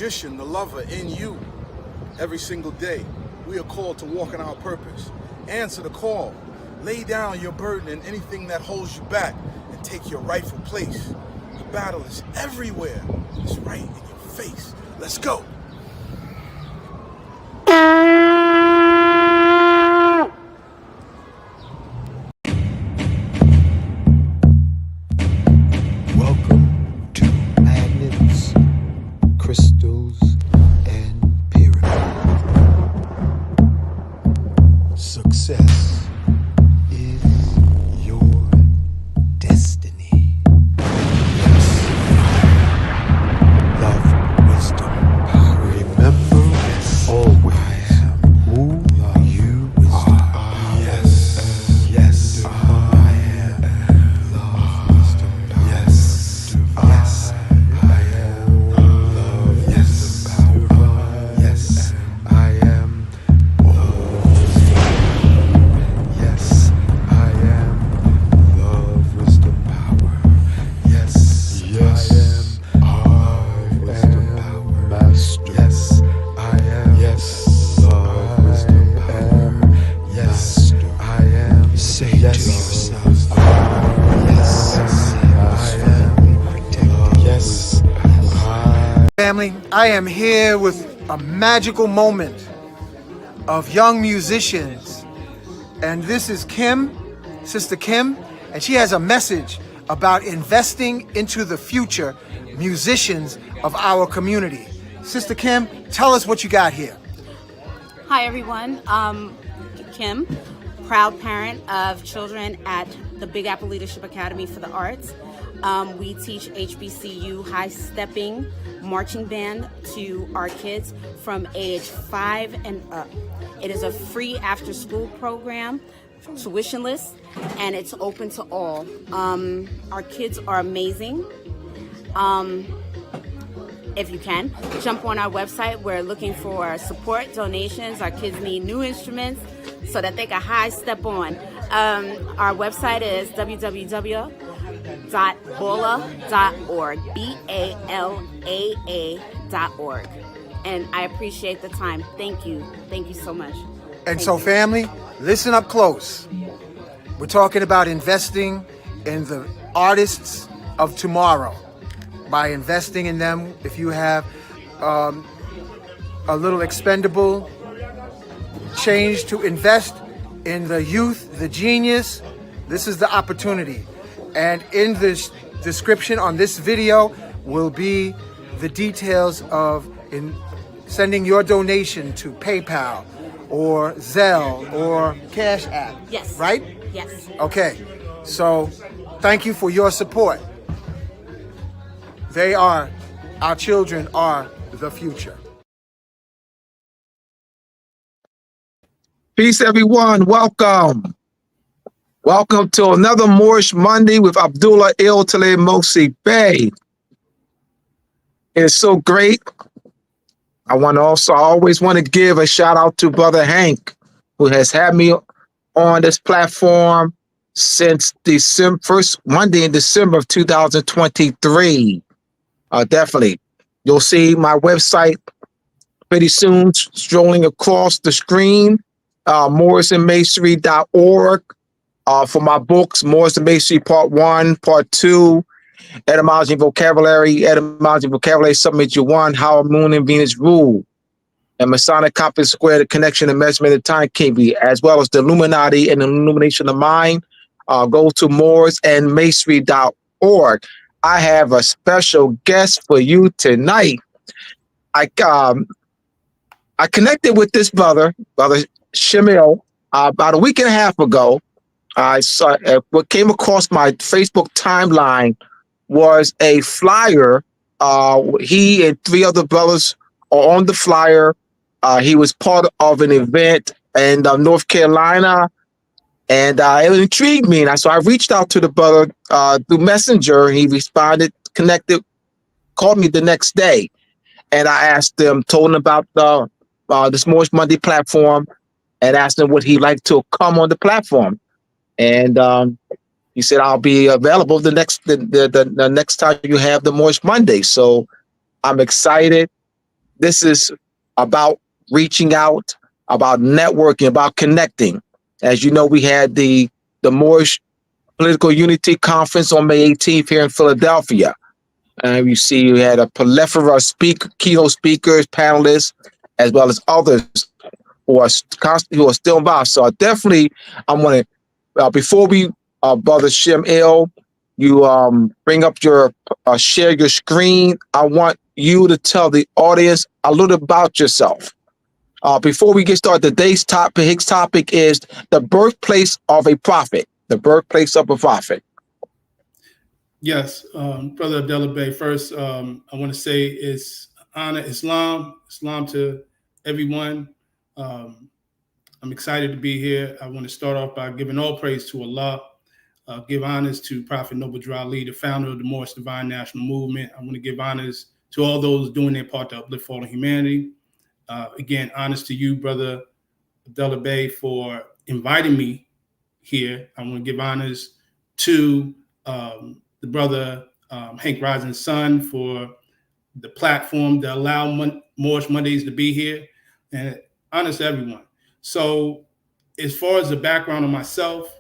magician, the lover in you. Every single day, we are called to walk in our purpose. Answer the call. Lay down your burden and anything that holds you back and take your rightful place. The battle is everywhere. It's right in your face. Let's go. Welcome to Magnets, Crystals, and Pyramids. Success is your destiny. Yes. Love, wisdom, power. Remember, yes, always who you are. Yes. Yes. I am love, wisdom, power. Yes. Yes. I am love, yes, power. Yes. I am yes, I am love, wisdom, power. Yes, yes, I am love, wisdom, power. Master. Yes, I am. Yes, love, wisdom, power. Yes, I am. Say yes to yourself. Yes, I am. Yes, Family, I am here with a magical moment of young musicians. And this is Kim, Sister Kim, and she has a message about investing into the future musicians of our community. Sister Kim, tell us what you got here. Hi everyone, Kim, proud parent of children at the Big Apple Leadership Academy for the Arts. We teach HBCU high-stepping marching band to our kids from age 5 and up. It is a free after-school program, tuitionless, and it's open to all. Our kids are amazing. If you can, jump on our website. We're looking for support, donations. Our kids need new instruments so that they can high step on. Our website is www.bola.org, BALAA.org. And I appreciate the time. Thank you. Thank you so much. And so family, listen up close. We're talking about investing in the artists of tomorrow. By investing in them, if you have a little expendable change to invest in the youth, the genius, this is the opportunity. And in this description on this video will be the details of sending your donation to PayPal or Zelle or Cash App. Yes. Right? Yes. Okay. So thank you for your support. Our children are the future. Peace, everyone. Welcome. Welcome to another Moorish Monday with Abdullah Iltale Mosi Bey. It's so great. I always want to give a shout out to Brother Hank, who has had me on this platform since first Monday in December of 2023. Definitely. You'll see my website pretty soon strolling across the screen, morrisonmasonry.org. For my books, Moorish Masonry Part 1, Part 2, Etymology and Vocabulary, Submit 1, How a Moon and Venus Rule, and Masonic Compass Square, the connection and measurement of time keeping, as well as the Illuminati and the illumination of mind. Go to morrisonmasonry.org. I have a special guest for you tonight. I connected with this brother Shamil, about a week and a half ago. I saw what came across my Facebook timeline was a flyer. He and 3 other brothers are on the flyer. He was part of an event in North Carolina. And it intrigued me. And so I reached out to the brother through Messenger. He responded, connected, called me the next day. And I asked him, told him about this Moorish Monday platform and asked him would he like to come on the platform. And he said, I'll be available the next time you have the Moorish Monday. So I'm excited. this is about reaching out, about networking, about connecting. As you know, we had the Moorish Political Unity Conference on May 18th here in Philadelphia. And you see you had a plethora of keynote speakers, panelists, as well as others who are still involved. So I want to, before we, Brother Shem Il, you bring up share your screen. I want you to tell the audience a little about yourself. Before we get started, today's topic, Higgs topic is the birthplace of a prophet. The birthplace of a prophet. Yes, Brother Abdullah Bey. First, I want to say it's honor Islam to everyone. I'm excited to be here. I want to start off by giving all praise to Allah. Give honors to Prophet Noble Drew Ali, the founder of the Moorish Divine National Movement. I want to give honors to all those doing their part to uplift fallen humanity. Again, honors to you, Brother Abdullah Bey, for inviting me here. I want to give honors to the brother Hank Risen's son for the platform to allow Moorish Mondays to be here, and honors to everyone. So as far as the background of myself,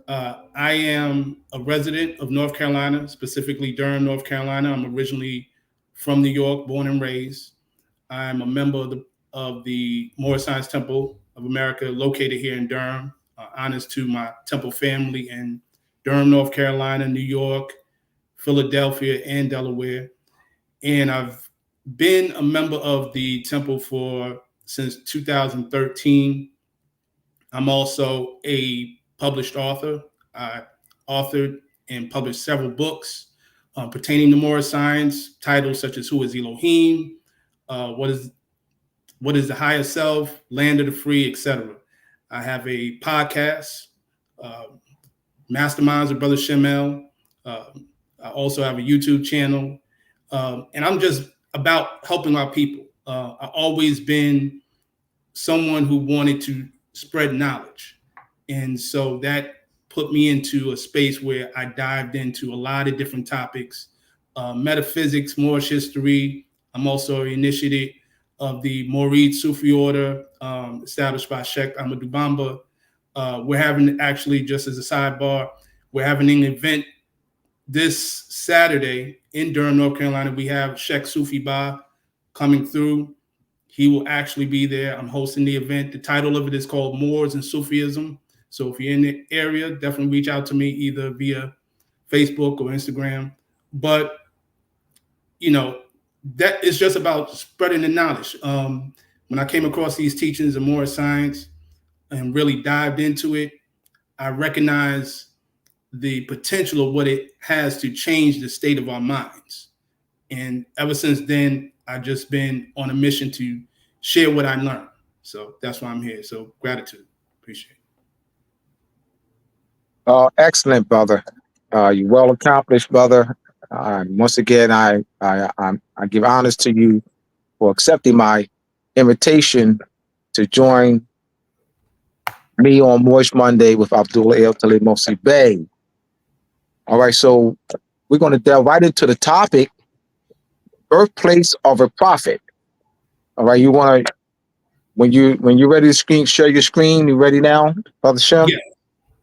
I am a resident of North Carolina, specifically Durham, North Carolina. I'm originally from New York, born and raised. I'm a member of the Moorish Science Temple of America, located here in Durham. Honors to my temple family in Durham, North Carolina, New York, Philadelphia, and Delaware. And I've been a member of the temple since 2013. I'm also a published author. I authored and published several books pertaining to Moorish science, titles such as Who is Elohim, What is the Higher Self, Land of the Free, etc. I have a podcast, Masterminds with Brother Shem Il. I also have a YouTube channel, and I'm just about helping our people. I've always been someone who wanted to spread knowledge, and so that put me into a space where I dived into a lot of different topics, metaphysics, Moorish history. I'm also an initiate of the Murid Sufi order established by Sheikh Ahmadu Bamba. We're having, actually, just as a sidebar, we're having an event this Saturday in Durham, North Carolina. We have Sheikh Sufi Ba coming through. He will actually be there. I'm hosting the event. The title of it is called Moors and Sufism. So if you're in the area, definitely reach out to me either via Facebook or Instagram. But, that is just about spreading the knowledge. When I came across these teachings of Moorish science and really dived into it, I recognized the potential of what it has to change the state of our minds. And ever since then, I've just been on a mission to share what I learned. So that's why I'm here. So gratitude. Appreciate it. Excellent, brother. You're well accomplished, brother. Once again, I give honors to you for accepting my invitation to join me on Moorish Monday with Abdullah El Talib Mosi Bey. All right, so we're going to delve right into the topic, birthplace of a prophet. All right, you want to, when you're ready to share your screen, you ready now, Brother Shem? Yeah.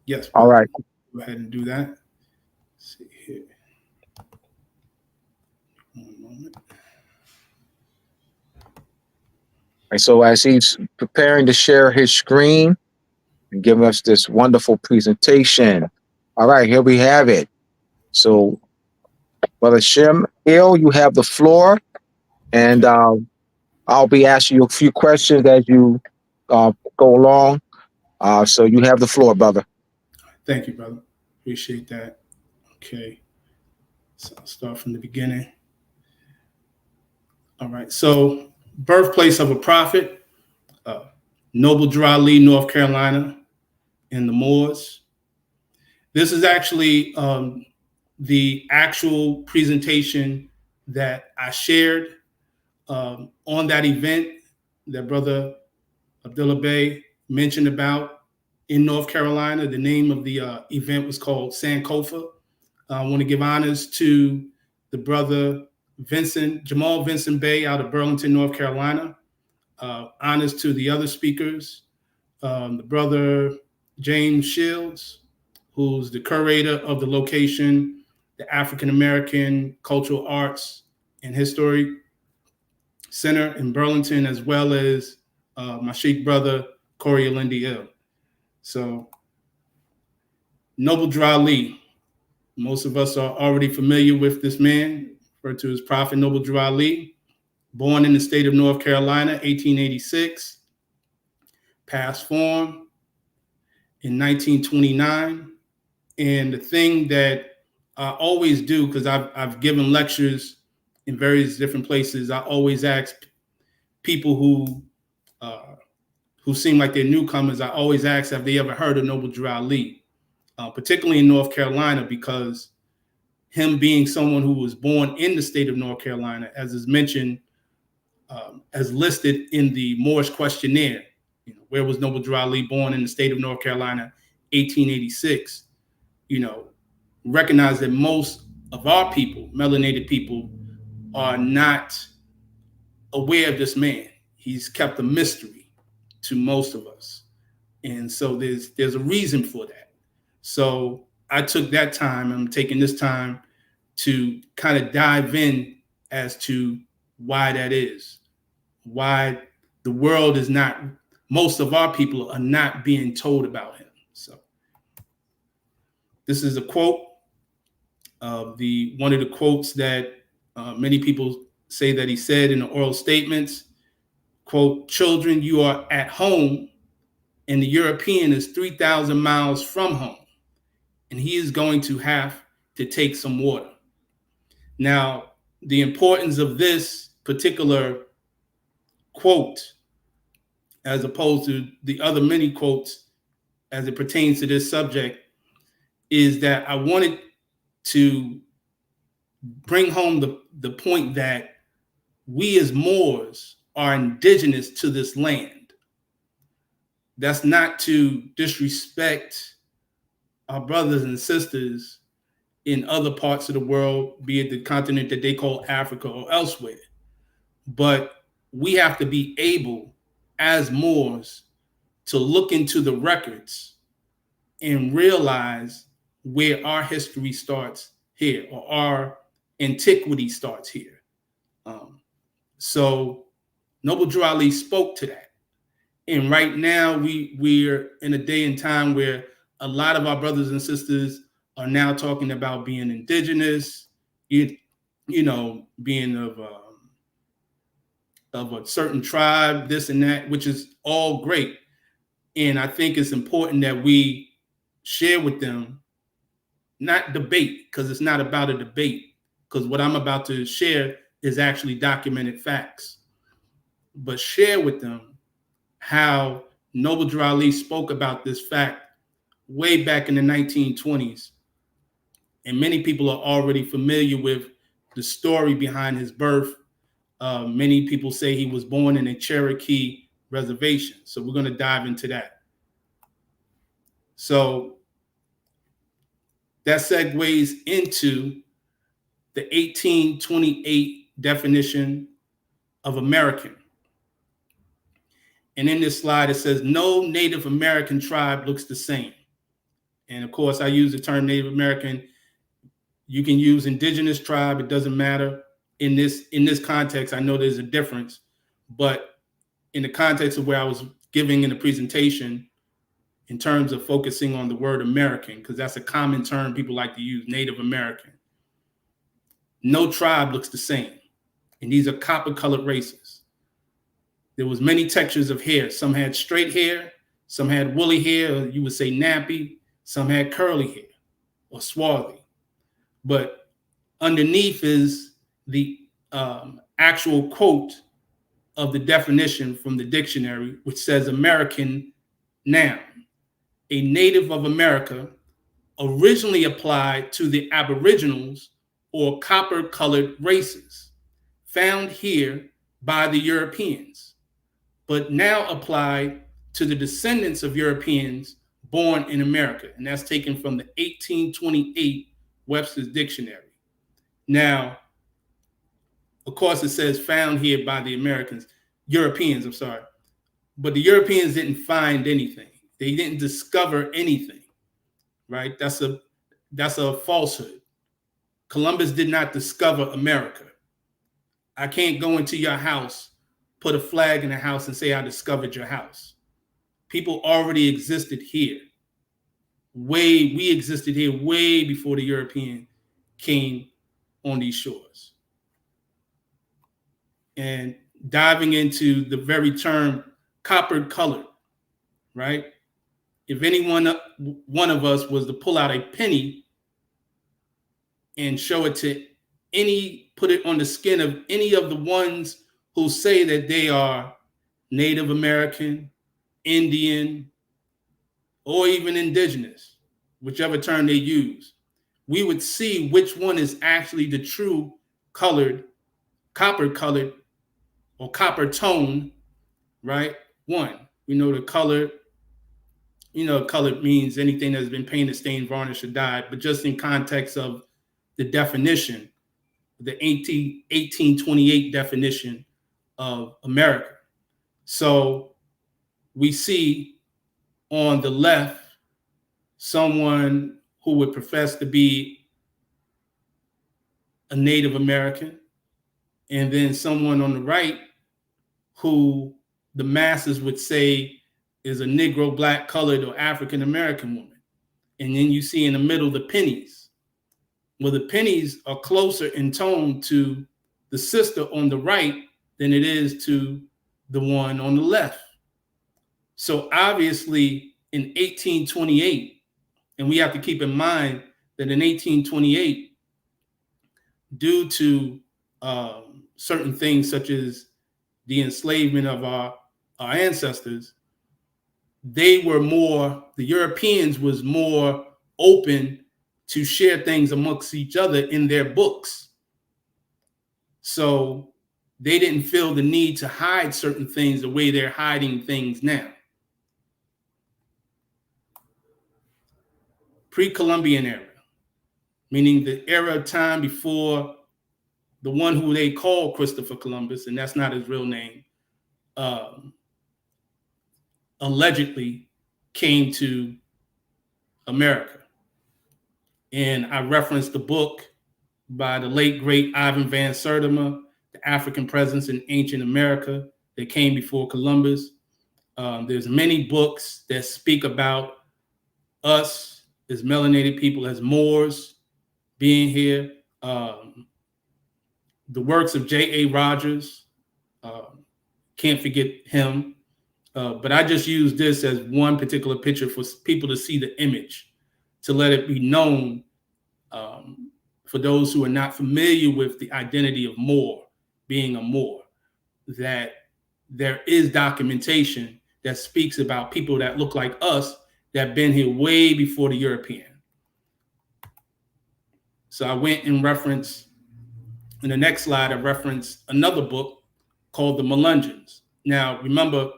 Yes. All right. Go ahead and do that. Let's see here. One moment. All right, so as he's preparing to share his screen and giving us this wonderful presentation. All right, here we have it. So, Brother Shem Il, you have the floor, and I'll be asking you a few questions as you go along. So you have the floor, brother. Thank you, brother. Appreciate that. Okay. So I'll start from the beginning. All right. So, birthplace of a prophet, Noble Drew Ali, North Carolina, in the Moors. This is actually the actual presentation that I shared on that event that Brother Abdullah Bey mentioned about in North Carolina. The name of the event was called Sankofa. I want to give honors to the brother Jamal Vincent Bay out of Burlington, North Carolina. Honors to the other speakers, the brother James Shields, who's the curator of the location, the African American Cultural Arts and History Center in Burlington, as well as my Sheikh brother, Corey Alindi Ill. So, Noble Drew Ali, most of us are already familiar with this man, referred to as Prophet Noble Drew Ali, born in the state of North Carolina, 1886, passed form in 1929. And the thing that I always do, because I've given lectures in various different places, I always ask people who seem like they're newcomers, I always ask, have they ever heard of Noble Drew Ali, particularly in North Carolina, because him being someone who was born in the state of North Carolina, as is mentioned, as listed in the Moorish questionnaire, where was Noble Drew Ali born in the state of North Carolina, 1886, recognize that most of our people, melanated people, are not aware of this man. He's kept a mystery to most of us. And so there's a reason for that. So I took that time, I'm taking this time to kind of dive in as to why that is, why the world is not, most of our people are not being told about him. So this is a quote of one of the quotes that many people say that he said in the oral statements. Quote, "Children, you are at home, and the European is 3,000 miles from home, and he is going to have to take some water." Now, the importance of this particular quote, as opposed to the other many quotes as it pertains to this subject, is that I wanted to bring home the point that we as Moors are indigenous to this land. That's not to disrespect our brothers and sisters in other parts of the world, be it the continent that they call Africa or elsewhere. But we have to be able, as Moors, to look into the records and realize where our history starts here, or our antiquity starts here. So Noble Drew Ali spoke to that. And right now we're in a day and time where a lot of our brothers and sisters are now talking about being indigenous, being of a certain tribe, this and that, which is all great. And I think it's important that we share with them, not debate, because it's not about a debate, because what I'm about to share is actually documented facts, but share with them how Noble Drew Ali spoke about this fact way back in the 1920s. And many people are already familiar with the story behind his birth. Many people say he was born in a Cherokee reservation. So we're going to dive into that. So that segues into the 1828 definition of American. And in this slide, it says, no Native American tribe looks the same. And of course, I use the term Native American. You can use indigenous tribe. It doesn't matter. In this context, I know there's a difference. But in the context of where I was giving in the presentation, in terms of focusing on the word American, because that's a common term people like to use, Native American. No tribe looks the same. And these are copper-colored races. There was many textures of hair. Some had straight hair, some had woolly hair, or you would say nappy, some had curly hair or swarthy. But underneath is the actual quote of the definition from the dictionary, which says American noun, a native of America, originally applied to the Aboriginals or copper-colored races found here by the Europeans, but now applied to the descendants of Europeans born in America. And that's taken from the 1828 Webster's Dictionary. Now, Of course, it says found here by the Europeans, I'm sorry. But the Europeans didn't find anything. They didn't discover anything, right? That's a falsehood. Columbus did not discover America. I can't go into your house, put a flag in the house and say I discovered your house. People already existed here. We existed here way before the European came on these shores. And diving into the very term copper colored, right? If one of us was to pull out a penny and show it to put it on the skin of any of the ones who say that they are Native American, Indian, or even indigenous, whichever term they use, we would see which one is actually the true colored, copper colored, or copper tone, right? One, we know the color, color means anything that's been painted, stained, varnished, or dyed, but just in context of the definition, the 1828 definition of America. So we see on the left someone who would profess to be a Native American, and then someone on the right who the masses would say is a Negro, black, colored, or African American woman. And then you see in the middle the pennies. Well, the pennies are closer in tone to the sister on the right than it is to the one on the left. So obviously in 1828, and we have to keep in mind that in 1828, due to certain things such as the enslavement of our ancestors, the Europeans was more open to share things amongst each other in their books. So they didn't feel the need to hide certain things the way they're hiding things now. Pre-Columbian era, meaning the era of time before the one who they call Christopher Columbus, and that's not his real name, allegedly came to America. And I referenced the book by the late, great Ivan Van Sertima, The African Presence in Ancient America, that came before Columbus. There's many books that speak about us as melanated people, as Moors being here. The works of J.A. Rogers, can't forget him. But I just use this as one particular picture for people to see the image, to let it be known for those who are not familiar with the identity of Moor, being a Moor, that there is documentation that speaks about people that look like us that have been here way before the European. So I went and referenced, in the next slide, I referenced another book called The Melungeons. Now, remember,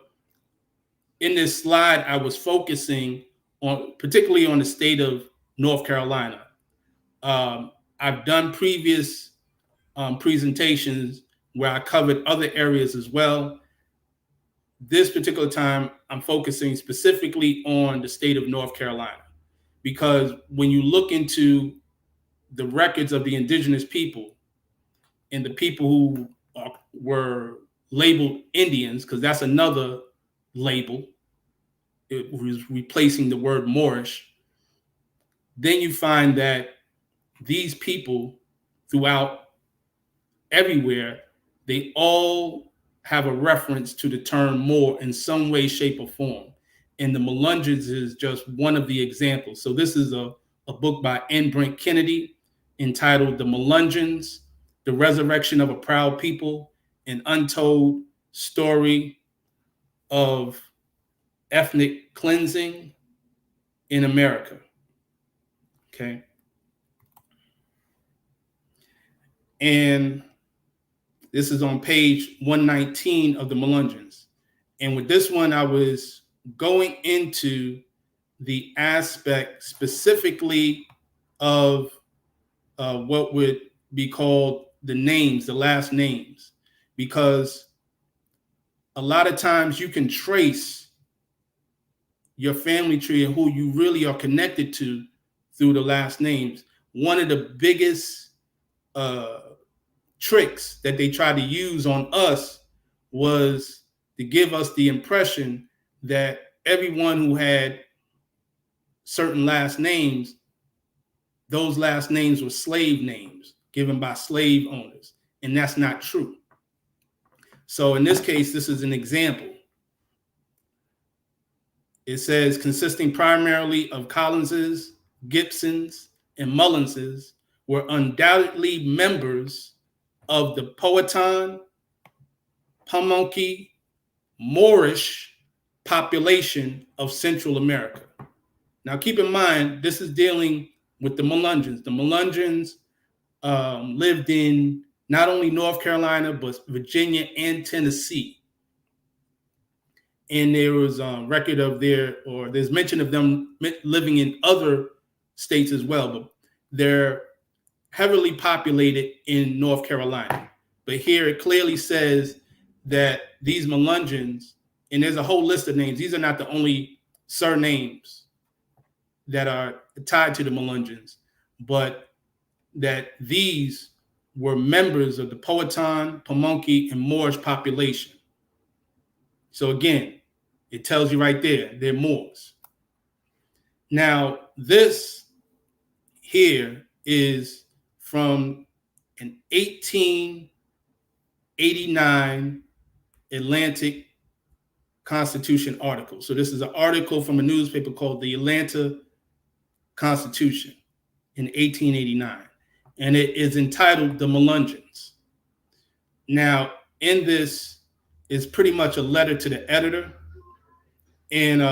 in this slide, I was focusing on, particularly on the state of North Carolina. I've done previous presentations where I covered other areas as well. This particular time, I'm focusing specifically on the state of North Carolina, because when you look into the records of the indigenous people and the people who were labeled Indians, because that's another label, it was replacing the word Moorish, then you find that these people throughout everywhere, they all have a reference to the term Moor in some way, shape, or form. And the Melungeons is just one of the examples. So this is a book by N. Brent Kennedy entitled The Melungeons, The Resurrection of a Proud People, an Untold Story of Ethnic Cleansing in America. Okay. And this is on page 119 of the Melungeons. And with this one, I was going into the aspect specifically of what would be called the names, the last names, because a lot of times you can trace your family tree and who you really are connected to through the last names. One of the biggest tricks that they tried to use on us was to give us the impression that everyone who had certain last names, those last names were slave names given by slave owners. And that's not true. So in this case, this is an example. It says consisting primarily of Collinses, Gibsons, and Mullenses were undoubtedly members of the Powhatan, Pamunkey, Moorish population of Central America. Now, keep in mind, this is dealing with the Melungeons. The Melungeons lived in not only North Carolina, but Virginia and Tennessee. And there was a record of there's mention of them living in other states as well, but they're heavily populated in North Carolina. But here it clearly says that these Melungeons, and there's a whole list of names. These are not the only surnames that are tied to the Melungeons, but that these were members of the Powhatan, Pamunkey, and Moorish population. So again, it tells you right there, they're Moors. Now, this here is from an 1889 Atlantic Constitution article. So this is an article from a newspaper called the Atlanta Constitution in 1889. And it is entitled The Melungeons. Now, in this is pretty much a letter to the editor. And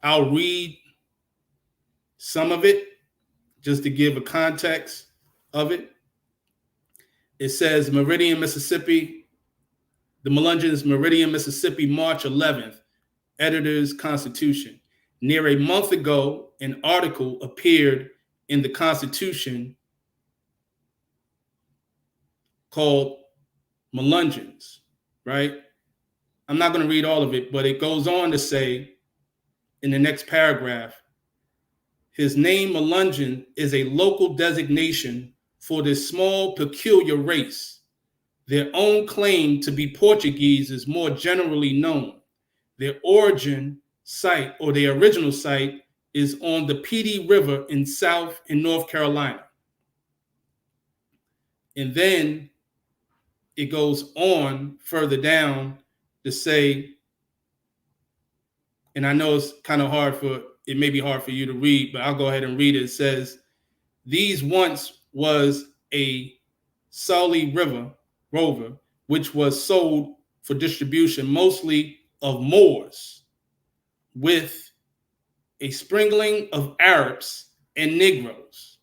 I'll read some of it just to give a context of it. It says, Meridian, Mississippi, the Melungeons, Meridian, Mississippi, March 11th, Editor's Constitution. Near a month ago, an article appeared in the Constitution called Melungeons, right? I'm not going to read all of it, but it goes on to say in the next paragraph, his name Melungeon is a local designation for this small, peculiar race. Their own claim to be Portuguese is more generally known. Their origin site, or their original site, is on the Petey River in South and North Carolina. And then it goes on further down to say, and I know it's kind of it may be hard for you to read, but I'll go ahead and read it. It says, these once was a Sully River rover, which was sold for distribution mostly of Moors, with a sprinkling of Arabs and Negroes,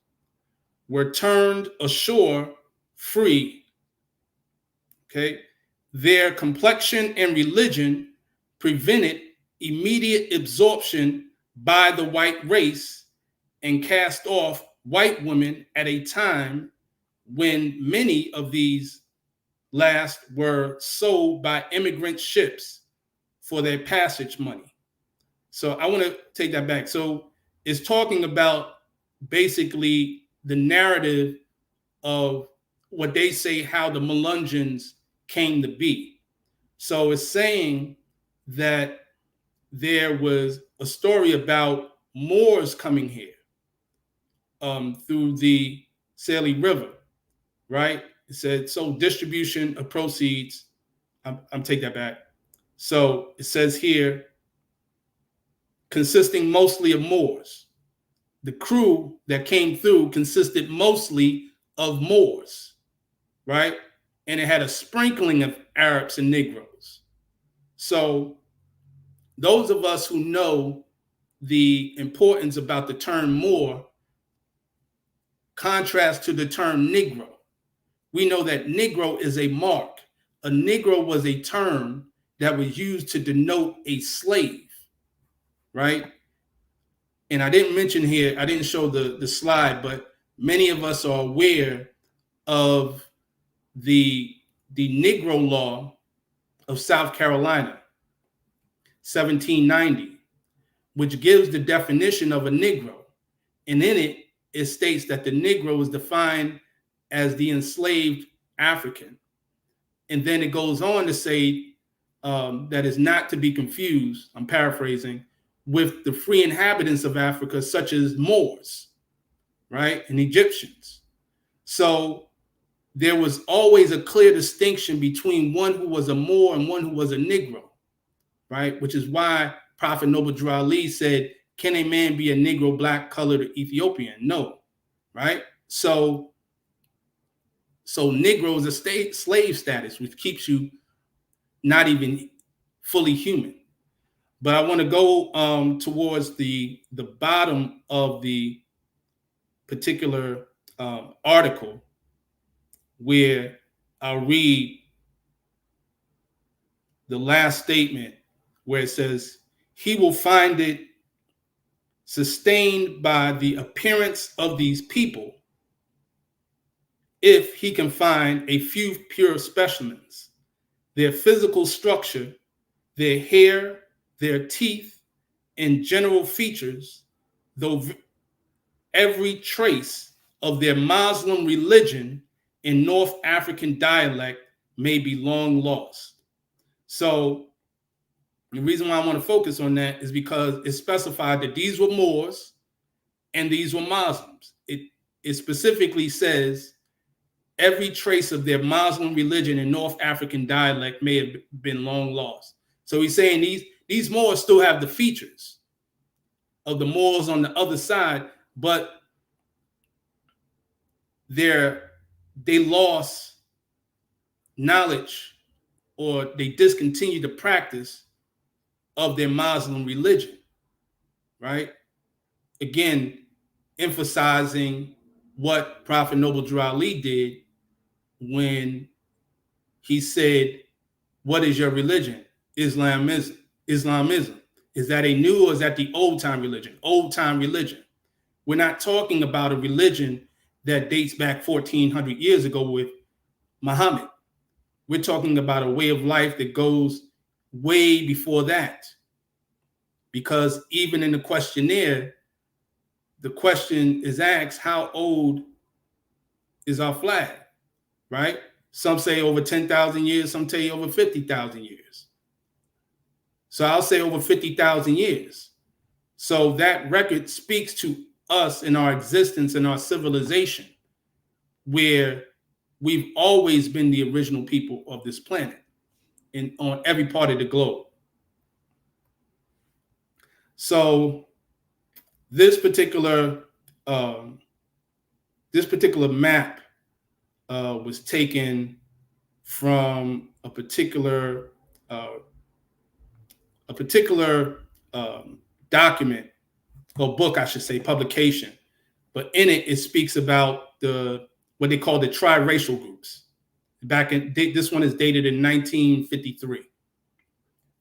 were turned ashore free. Okay. Their complexion and religion prevented immediate absorption by the white race and cast off white women at a time when many of these last were sold by immigrant ships for their passage money. So I want to take that back. So it's talking about basically the narrative of what they say how the Melungeons came to be. So it's saying that there was a story about Moors coming here through the Saley River, right? It said, so distribution of proceeds, I'm take that back. So it says here, consisting mostly of Moors. The crew that came through consisted mostly of Moors, right? And it had a sprinkling of Arabs and Negroes. So those of us who know the importance about the term Moor, contrast to the term Negro. We know that Negro is a mark. A Negro was a term that was used to denote a slave, right? And I didn't mention here, I didn't show the slide, but many of us are aware of the Negro Law of South Carolina, 1790, which gives the definition of a Negro. And in it, it states that the Negro is defined as the enslaved African. And then it goes on to say that is not to be confused, I'm paraphrasing, with the free inhabitants of Africa, such as Moors, right, and Egyptians. So there was always a clear distinction between one who was a Moor and one who was a Negro, right, which is why Prophet Noble Drew Ali said, can a man be a Negro, black, colored, or Ethiopian? No, right? So Negro is a slave status, which keeps you not even fully human. But I want to go towards the bottom of the particular article, where I'll read the last statement, where it says, he will find it sustained by the appearance of these people if he can find a few pure specimens, their physical structure, their hair, their teeth, and general features, though every trace of their Muslim religion in North African dialect may be long lost. So the reason why I want to focus on that is because it specified that these were Moors and these were Muslims. It specifically says every trace of their Muslim religion in North African dialect may have been long lost. So he's saying these Moors still have the features of the Moors on the other side, but they lost knowledge, or they discontinued the practice of their Muslim religion, right? Again, emphasizing what Prophet Noble Drew Ali did when he said, what is your religion? Islamism. Is that a new, or is that the old time religion? Old time religion. We're not talking about a religion that dates back 1400 years ago with Muhammad. We're talking about a way of life that goes way before that. Because even in the questionnaire, the question is asked, how old is our flag, right? Some say over 10,000 years, some tell you over 50,000 years. So I'll say over 50,000 years. So that record speaks to us in our existence and our civilization, where we've always been the original people of this planet and on every part of the globe. So this particular map was taken from a particular document, or book, I should say, publication. But in it, it speaks about what they call the triracial groups. This one is dated in 1953.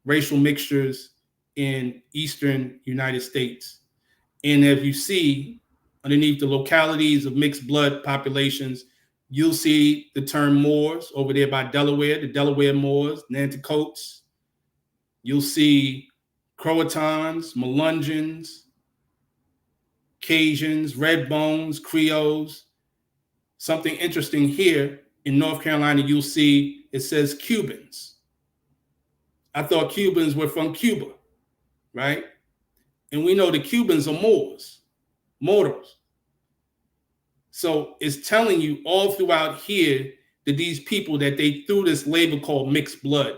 Racial mixtures in Eastern United States. And if you see underneath the localities of mixed blood populations, you'll see the term Moors over there by Delaware, the Delaware Moors, Nanticotes. You'll see Croatans, Melungeons, Cajuns, Red Bones, Creoles. Something interesting here in North Carolina, you'll see it says Cubans. I thought Cubans were from Cuba, right? And we know the Cubans are Moors, Moros. So it's telling you all throughout here that these people, that they threw this label called mixed blood.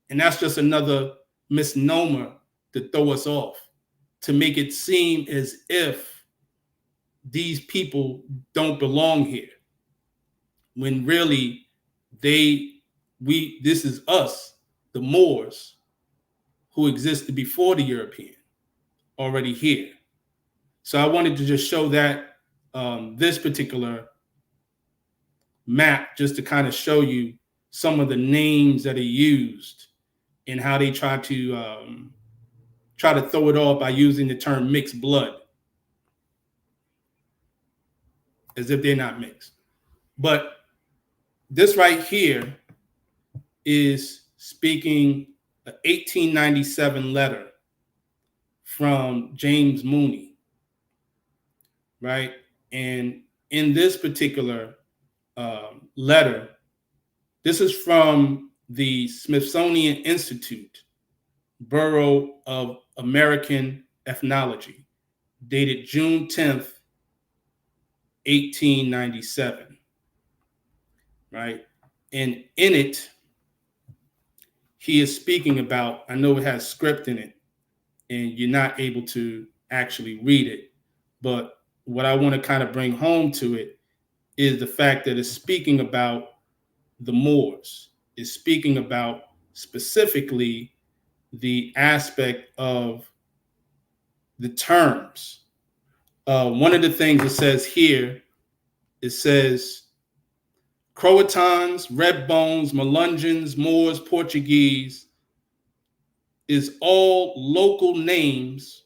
And that's just another misnomer to throw us off, to make it seem as if these people don't belong here, when really this is us, the Moors, who existed before the European, already here. So I wanted to just show that this particular map, just to kind of show you some of the names that are used and how they try to throw it off by using the term mixed blood, as if they're not mixed. But This right here is speaking an 1897 letter from James Mooney, right? And in this particular letter, this is from the Smithsonian Institute, Bureau of American Ethnology, dated June 10th, 1897, right? And in it, he is speaking about, I know it has script in it, and you're not able to actually read it, but what I want to kind of bring home to it is the fact that it's speaking about the Moors. It's speaking about specifically the aspect of the terms. One of the things it says here, it says Croatans, Red Bones, Melungeons, Moors, Portuguese is all local names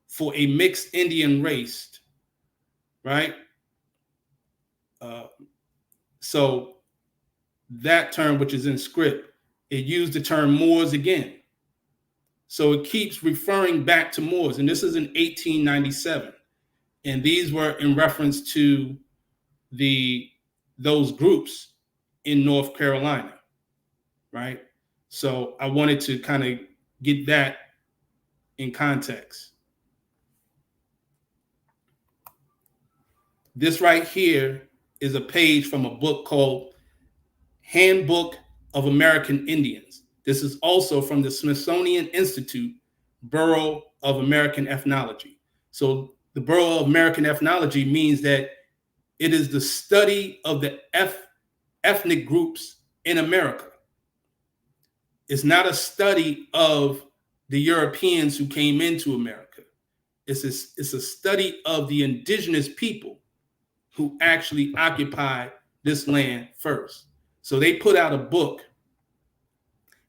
for a mixed Indian race, right? So that term, which is in script, it used the term Moors again. So it keeps referring back to Moors. And this is in 1897. And these were in reference to those groups in North Carolina, right? So I wanted to kind of get that in context. This right here is a page from a book called Handbook of American Indians. This is also from the Smithsonian Institute, Bureau of American Ethnology. So the Bureau of American Ethnology means that it is the study of the ethnic groups in America. It's not a study of the Europeans who came into America. It's a study of the indigenous people who actually occupied this land first. So they put out a book,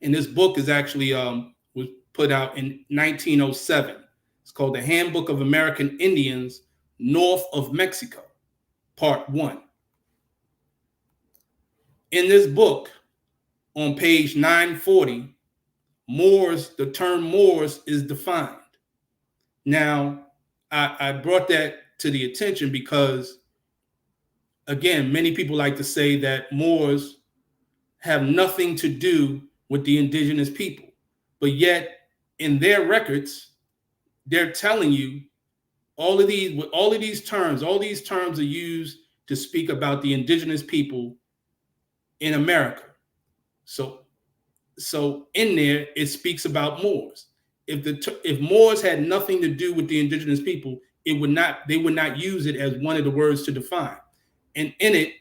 and this book is actually was put out in 1907. It's called The Handbook of American Indians North of Mexico, Part 1. In this book, on page 940, Moors, the term Moors is defined. Now, I brought that to the attention because, again, many people like to say that Moors have nothing to do with the indigenous people. But yet, in their records, they're telling you all of these terms are used to speak about the indigenous people in America. So in there, it speaks about Moors. If Moors had nothing to do with the indigenous people, they would not use it as one of the words to define. And in it,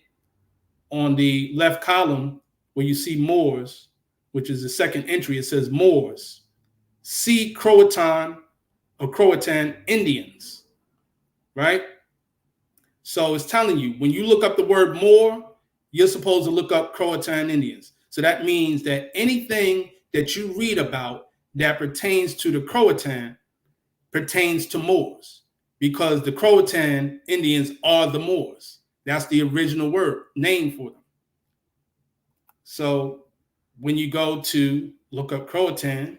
on the left column, where you see Moors, which is the second entry, it says Moors. See Croatan or Croatan Indians, right? So it's telling you, when you look up the word Moor, you're supposed to look up Croatan Indians. So that means that anything that you read about that pertains to the Croatan pertains to Moors, because the Croatan Indians are the Moors. That's the original word, name for them. So when you go to look up Croatan,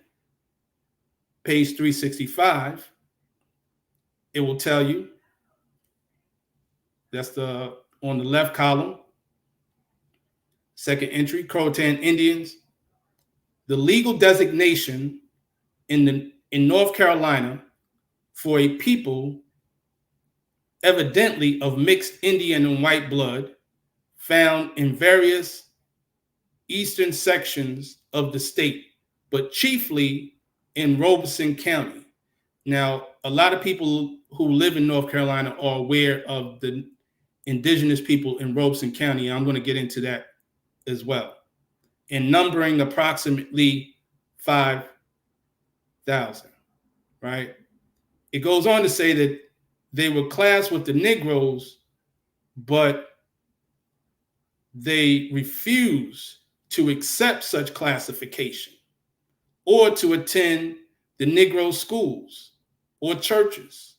page 365, it will tell you, that's on the left column, second entry, Croatan Indians. The legal designation in North Carolina for a people evidently of mixed Indian and white blood found in various eastern sections of the state, but chiefly in Robeson County. Now, a lot of people who live in North Carolina are aware of the indigenous people in Robeson County. I'm going to get into that as well. And numbering approximately 5,000, right? It goes on to say that they were classed with the Negroes, but they refuse to accept such classification or to attend the Negro schools or churches,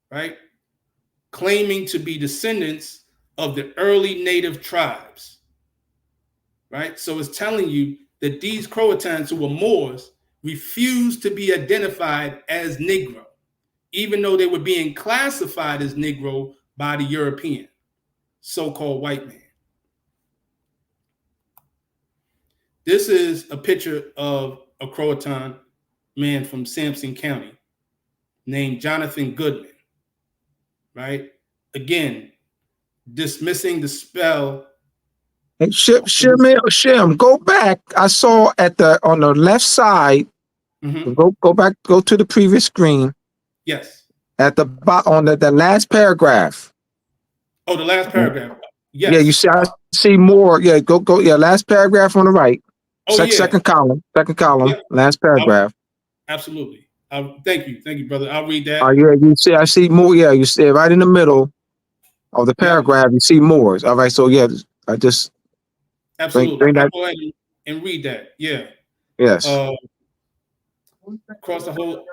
right? Claiming to be descendants of the early native tribes, right? So it's telling you that these Croatans who were Moors refused to be identified as Negro, even though they were being classified as Negro by the European, so-called white man. This is a picture of a Croatan man from Sampson County named Jonathan Goodman, right? Again, dismissing the spell. Hey, Shim, go back. I saw on the left side. Mm-hmm. Go back. Go to the previous screen. Yes. At the bottom on the last paragraph. Oh, the last paragraph. Yes. Yeah, you see. I see more. Yeah, go. Yeah, last paragraph on the right. Oh, yeah. Second column. Yeah. Last paragraph. Absolutely. Thank you, brother. I'll read that. Yeah, you see. I see more. Yeah, you see right in the middle of the paragraph. You see Moors. All right. So yeah, I just absolutely bring that. I'll go ahead and read that. Yeah. Yes. Across the whole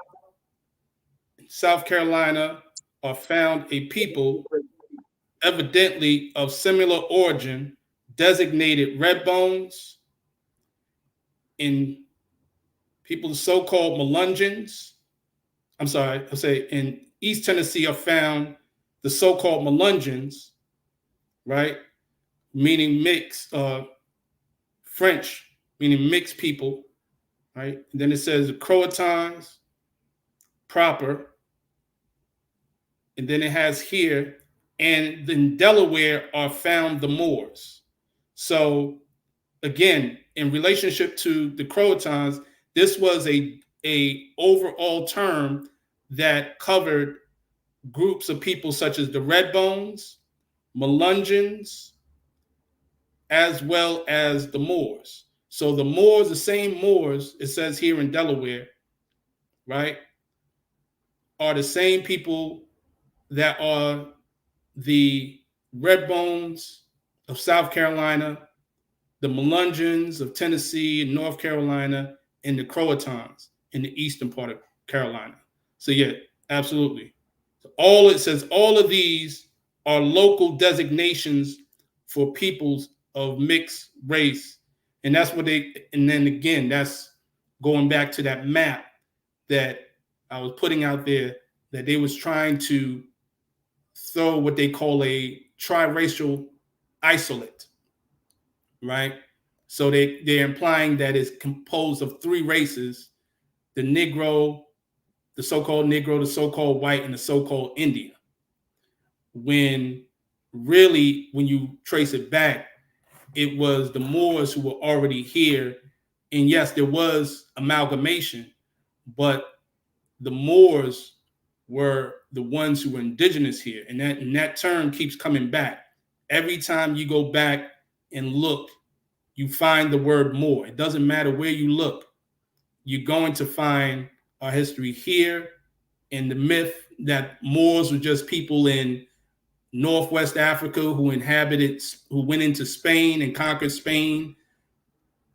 South Carolina are found a people evidently of similar origin, designated red bones, in people so-called Melungeons. I'm sorry, I'll say in East Tennessee are found the so-called Melungeons, right? Meaning mixed, French, meaning mixed people, right? And then it says the Croatans proper. And then it has here, and in Delaware are found the Moors. So again, in relationship to the Croatans, this was a overall term that covered groups of people such as the Redbones, Melungeons, as well as the Moors. So the Moors, the same Moors, it says here in Delaware, right, are the same people that are the Redbones of South Carolina, the Melungeons of Tennessee and North Carolina, and the Croatans in the eastern part of Carolina. So yeah, absolutely. So it says all of these are local designations for peoples of mixed race. And that's what and then again, that's going back to that map that I was putting out there, that they was trying to throw what they call a triracial isolate, right? So they're implying that it's composed of three races: the Negro, the so-called Negro, the so-called white, and the so-called Indian. When really, when you trace it back, it was the Moors who were already here. And yes, there was amalgamation, but the Moors were the ones who were indigenous here. And that term keeps coming back. Every time you go back and look, you find the word Moor. It doesn't matter where you look. You're going to find our history here, and the myth that Moors were just people in Northwest Africa who went into Spain and conquered Spain.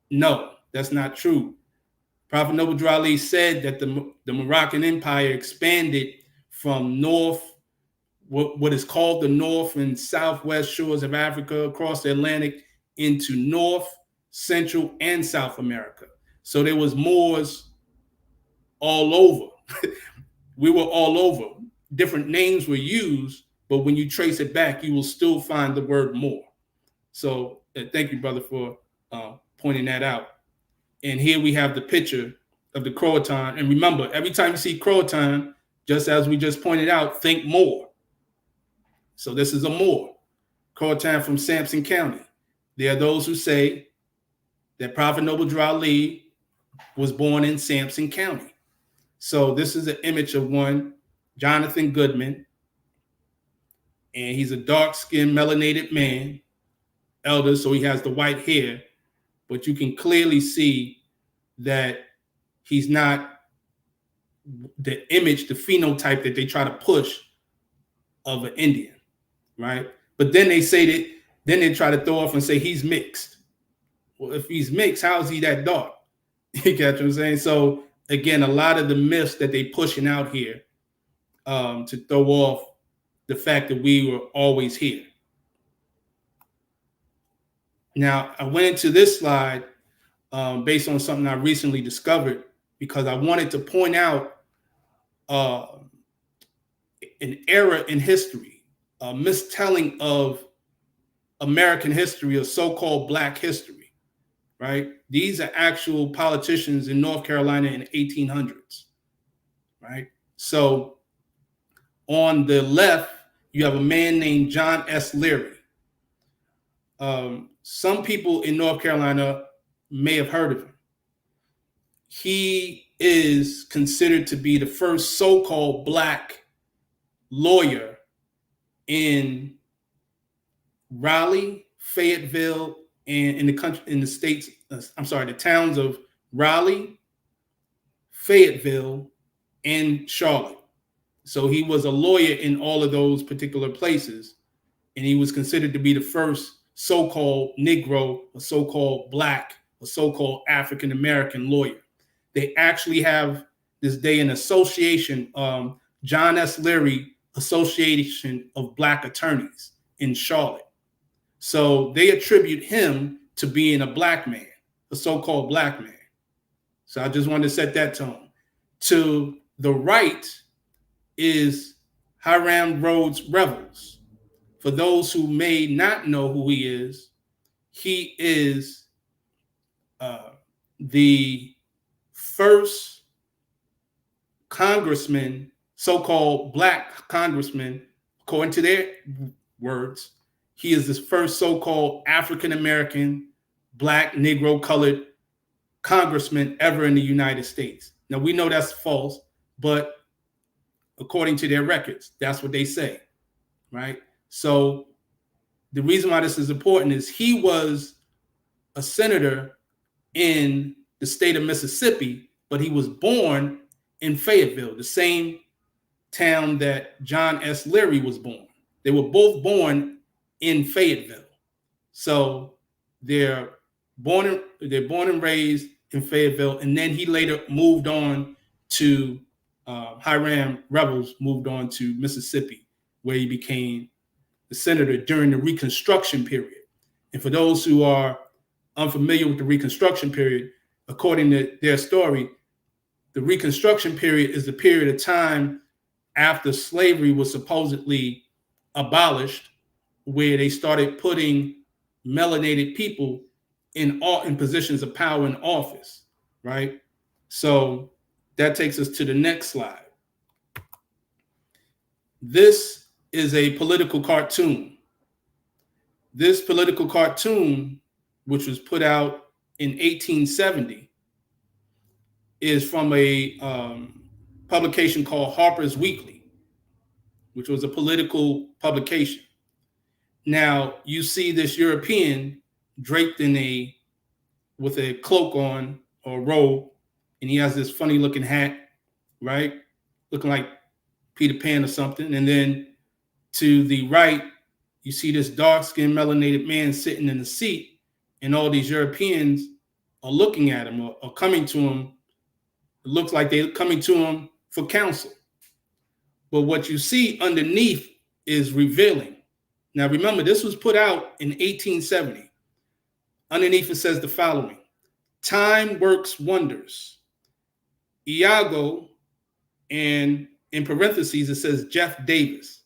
No, that's not true. Prophet Noble Drew Ali said that the Moroccan Empire expanded from what is called the North and Southwest shores of Africa, across the Atlantic, into North, Central, and South America. So there was Moors all over. We were all over. Different names were used, but when you trace it back, you will still find the word Moor. So thank you, brother, for pointing that out. And here we have the picture of the Croatan. And remember, every time you see Croatan, just as we just pointed out, think Moor. So this is a Moor, Croatan from Sampson County. There are those who say that Prophet Noble Drew Ali was born in Sampson County. So this is an image of one, Jonathan Goodman. And he's a dark-skinned, melanated man, elder, so he has the white hair. But you can clearly see that he's not the image, the phenotype that they try to push of an Indian, right? But then they try to throw off and say he's mixed. Well, if he's mixed, how is he that dark? You catch what I'm saying? So again, a lot of the myths that they pushing out here to throw off the fact that we were always here. Now, I went into this slide based on something I recently discovered because I wanted to point out an error in history, a mistelling of American history or so-called Black history, right? These are actual politicians in North Carolina in the 1800s, right? So on the left, you have a man named John S. Leary. Some people in North Carolina may have heard of him. He is considered to be the first so-called Black lawyer in Raleigh, Fayetteville, and in the country, in the states, the towns of Raleigh, Fayetteville, and Charlotte. So he was a lawyer in all of those particular places, and he was considered to be the first so-called Negro, or so-called Black, or so-called African-American lawyer. They actually have this day an association, John S. Leary Association of Black Attorneys in Charlotte. So they attribute him to being a Black man, a so-called Black man. So I just wanted to set that tone. To the right is Hiram Rhodes Revels. For those who may not know who he is the first congressman, so-called Black congressman, according to their words. He is the first so-called African-American, Black, Negro, colored congressman ever in the United States. Now, we know that's false, but according to their records, that's what they say, right? So the reason why this is important is he was a senator in the state of Mississippi, but he was born in Fayetteville, the same town that John S. Leary was born. They were both born in Fayetteville. So they're born and raised in Fayetteville, and then he later moved on to Hiram Revels moved on to Mississippi, where he became the senator during the Reconstruction period. And for those who are unfamiliar with the Reconstruction period, according to their story, the Reconstruction period is the period of time after slavery was supposedly abolished, where they started putting melanated people in positions of power and office, right? So that takes us to the next slide. This is a political cartoon. This political cartoon, which was put out in 1870, is from a publication called Harper's Weekly, which was a political publication. Now, you see this European draped with a cloak on or robe, and he has this funny looking hat, right? Looking like Peter Pan or something. And then to the right, you see this dark-skinned melanated man sitting in the seat, and all these Europeans are looking at him or coming to him. It looks like they're coming to him for counsel. But what you see underneath is revealing. Now, remember, this was put out in 1870. Underneath it says the following: time works wonders. Iago, and in parentheses, it says Jeff Davis,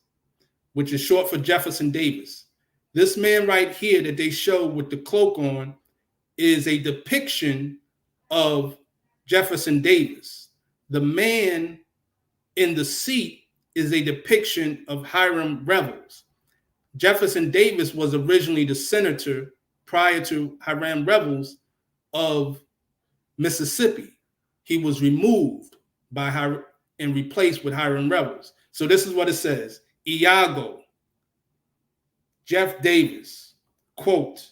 which is short for Jefferson Davis. This man right here that they show with the cloak on is a depiction of Jefferson Davis. The man in the seat is a depiction of Hiram Revels. Jefferson Davis was originally the senator prior to Hiram Revels of Mississippi. He was removed by Hiram and replaced with Hiram Revels. So this is what it says: Iago, Jeff Davis, quote,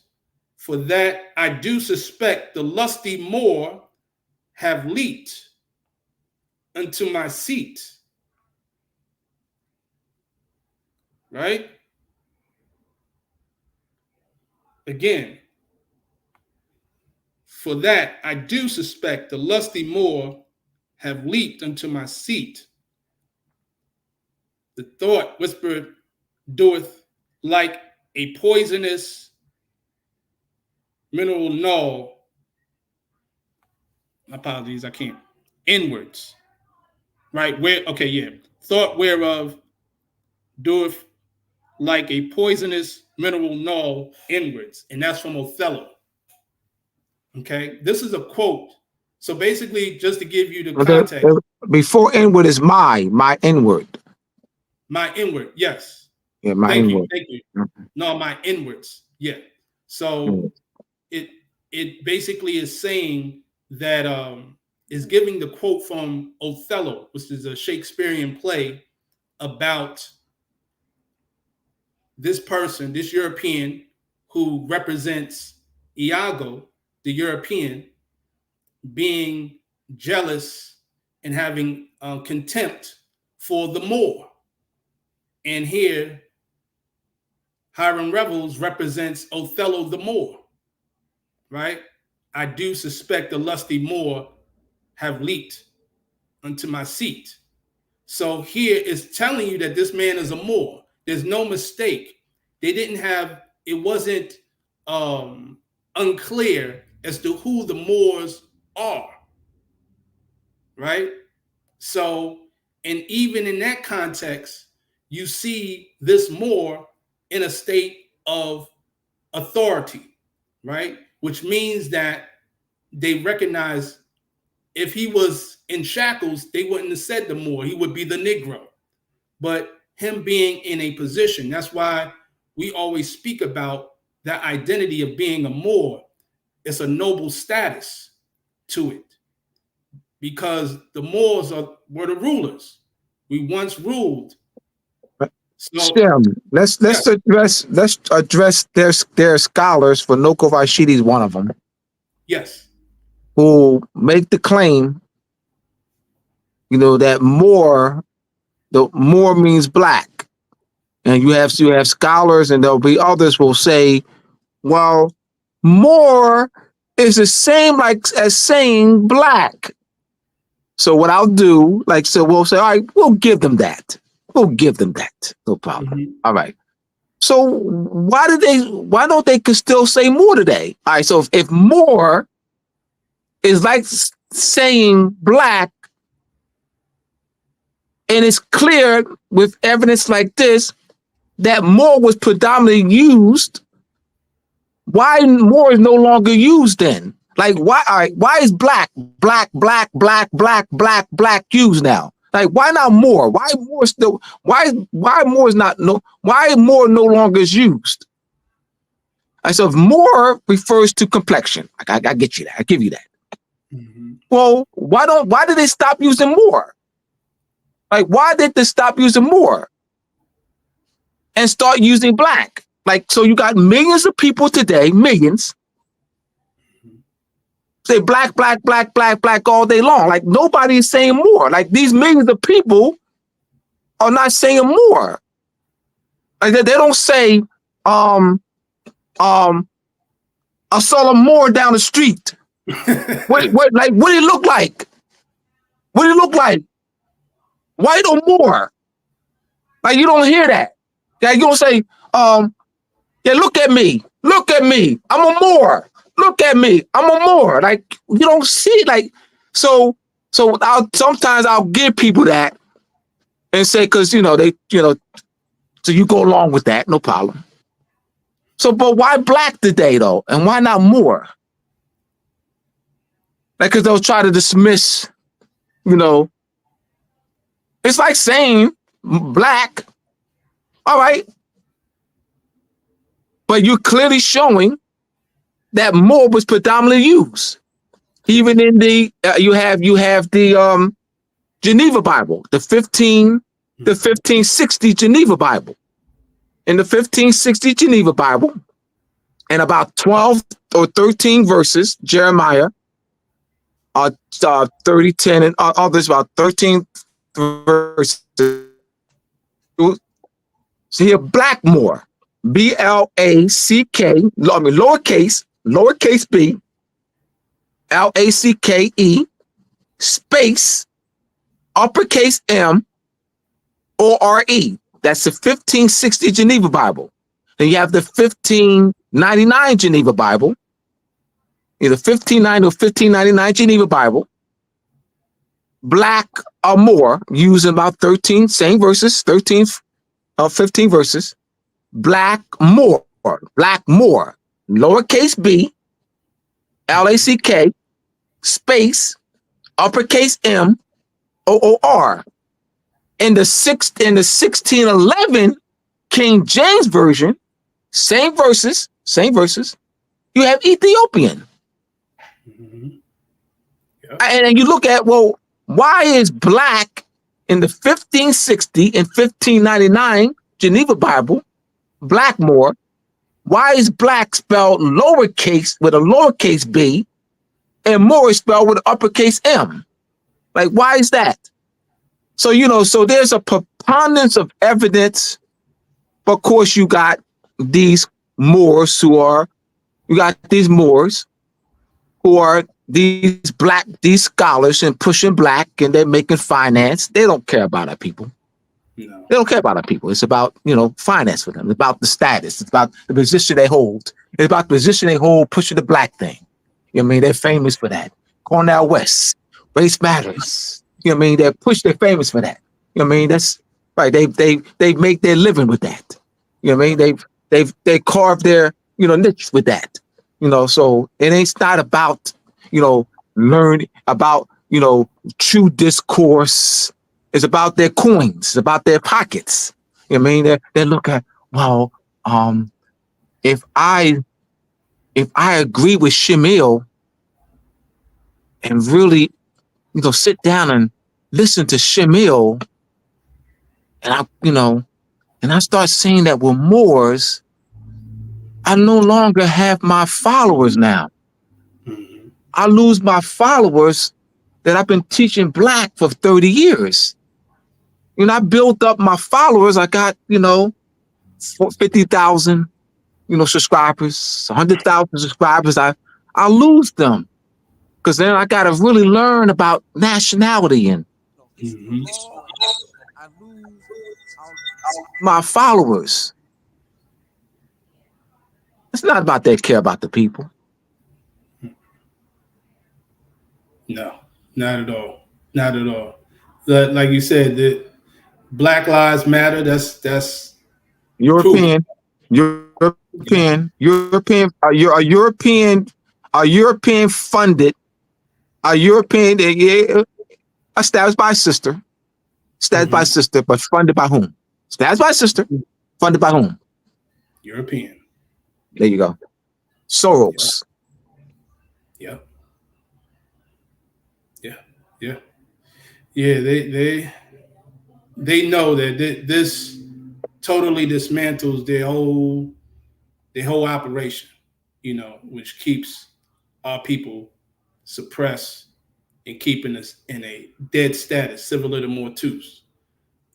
"For that I do suspect the lusty Moor have leaped unto my seat." Right? Again, for that I do suspect the lusty Moor have leaped unto my seat. The thought whispered doeth like a poisonous mineral null. Apologies, I can't. Inwards. Right? Where, okay, yeah. Thought whereof doeth like a poisonous mineral null inwards. And that's from Othello. Okay, this is a quote. So basically, just to give you the context. Before inward is my inward. My inward, yes. Yeah, my thank inward. You, thank you. No, my inwards, yeah. So it basically is saying that is giving the quote from Othello, which is a Shakespearean play about this person, this European who represents Iago, the European, being jealous and having contempt for the Moor. And here, Hiram Revels represents Othello the Moor, right? I do suspect the lusty Moor have leaped unto my seat. So here is telling you that this man is a Moor. There's no mistake. They didn't have, it wasn't unclear as to who the Moors are, right? So, and even in that context, you see this Moor in a state of authority, right? Which means that they recognize if he was in shackles, they wouldn't have said the Moor. He would be the Negro. But him being in a position, that's why we always speak about that identity of being a Moor. It's a noble status to it because the Moors were the rulers. We once ruled. So, let's address their scholars. For Noko Rashidi is one of them. Yes. Who make the claim, that the Moor means black, and you have scholars, and there'll be others will say, well, Moor is the same as saying black. So what I'll do, we'll say, all right, we'll give them that. We'll give them that. No problem. Mm-hmm. All right. So why don't they still say Moor today? All right. So if Moor is like saying black, and it's clear with evidence like this that Moor was predominantly used, why Moor is no longer used then? Why? All right, why is black used now? Why not Moor? Why Moor still? Why Moor is not why Moor no longer is used? So if Moor refers to complexion, I get you that. I give you that. Mm-hmm. Well, why did they stop using Moor? Why did they stop using Moor and start using black? So you got millions of people today, millions, say black all day long. Nobody is saying Moor. These millions of people are not saying Moor. They don't say, I saw a Moor down the street. what do you look like? What do you look like? White or Moor? You don't hear that. You don't say, look at me. Look at me. I'm a Moor. Look at me. I'm a Moor. You don't see so sometimes I'll give people that and say, cause so you go along with that, no problem. So, but why black today though? And why not Moor? Cause they'll try to dismiss, it's like saying black. All right. But you're clearly showing that Moor was predominantly used. Even in the you have the Geneva Bible, the 1560 Geneva Bible. In the 1560 Geneva Bible, and about 12 or 13 verses, Jeremiah 30, 10, and others about 13 verses. So here, black Moor, B-L-A-C-K, lowercase b, L-A-C-K-E, space, uppercase M, O-R-E. That's the 1560 Geneva Bible. Then you have the 1599 Geneva Bible, either 1590 or 1599 Geneva Bible, black or more, using about 13, same verses, 13, 15 verses, black more, lowercase b, L-A-C-K, space, uppercase M, O-O-R. In the 1611 King James Version, same verses, you have Ethiopian. Mhm. Yep. And you look at, well, why is black in the 1560 and 1599 Geneva Bible, Blackmore, why is black spelled lowercase with a lowercase b and more is spelled with uppercase M? Like, why is that? So, so there's a preponderance of evidence. But of course, you got these Moors who are these scholars and pushing black, and they're making finance. They don't care about our people. No. They don't care about our people. It's about, finance for them. It's about the status. It's about the position they hold. It's about the position they hold pushing the black thing. You know what I mean? They're famous for that. Cornell West, race matters. You know what I mean? They're famous for that. You know what I mean? That's right. They make their living with that. You know what I mean? They carve their, niche with that. So it's not about, learning about, true discourse. It's about their coins. It's about their pockets. You know what I mean? They look at, well, if I agree with Shemil and really, sit down and listen to Shemil, and I start saying that we're Moors, I no longer have my followers now. Mhm. I lose my followers that I've been teaching black for 30 years. I built up my followers. I got, 50,000, subscribers, 100,000 subscribers. I lose them because then I got to really learn about nationality and Mhm. I lose my followers. It's not about they care about the people. No, not at all. Not at all. Like you said, the Black Lives Matter. That's proof. European, funded, established by a sister, but funded by whom? Established by a sister, funded by whom? European. There you go. Soros. Yeah. Yeah. They know that this totally dismantles their whole operation, which keeps our people suppressed and keeping us in a dead status, civil little mortus,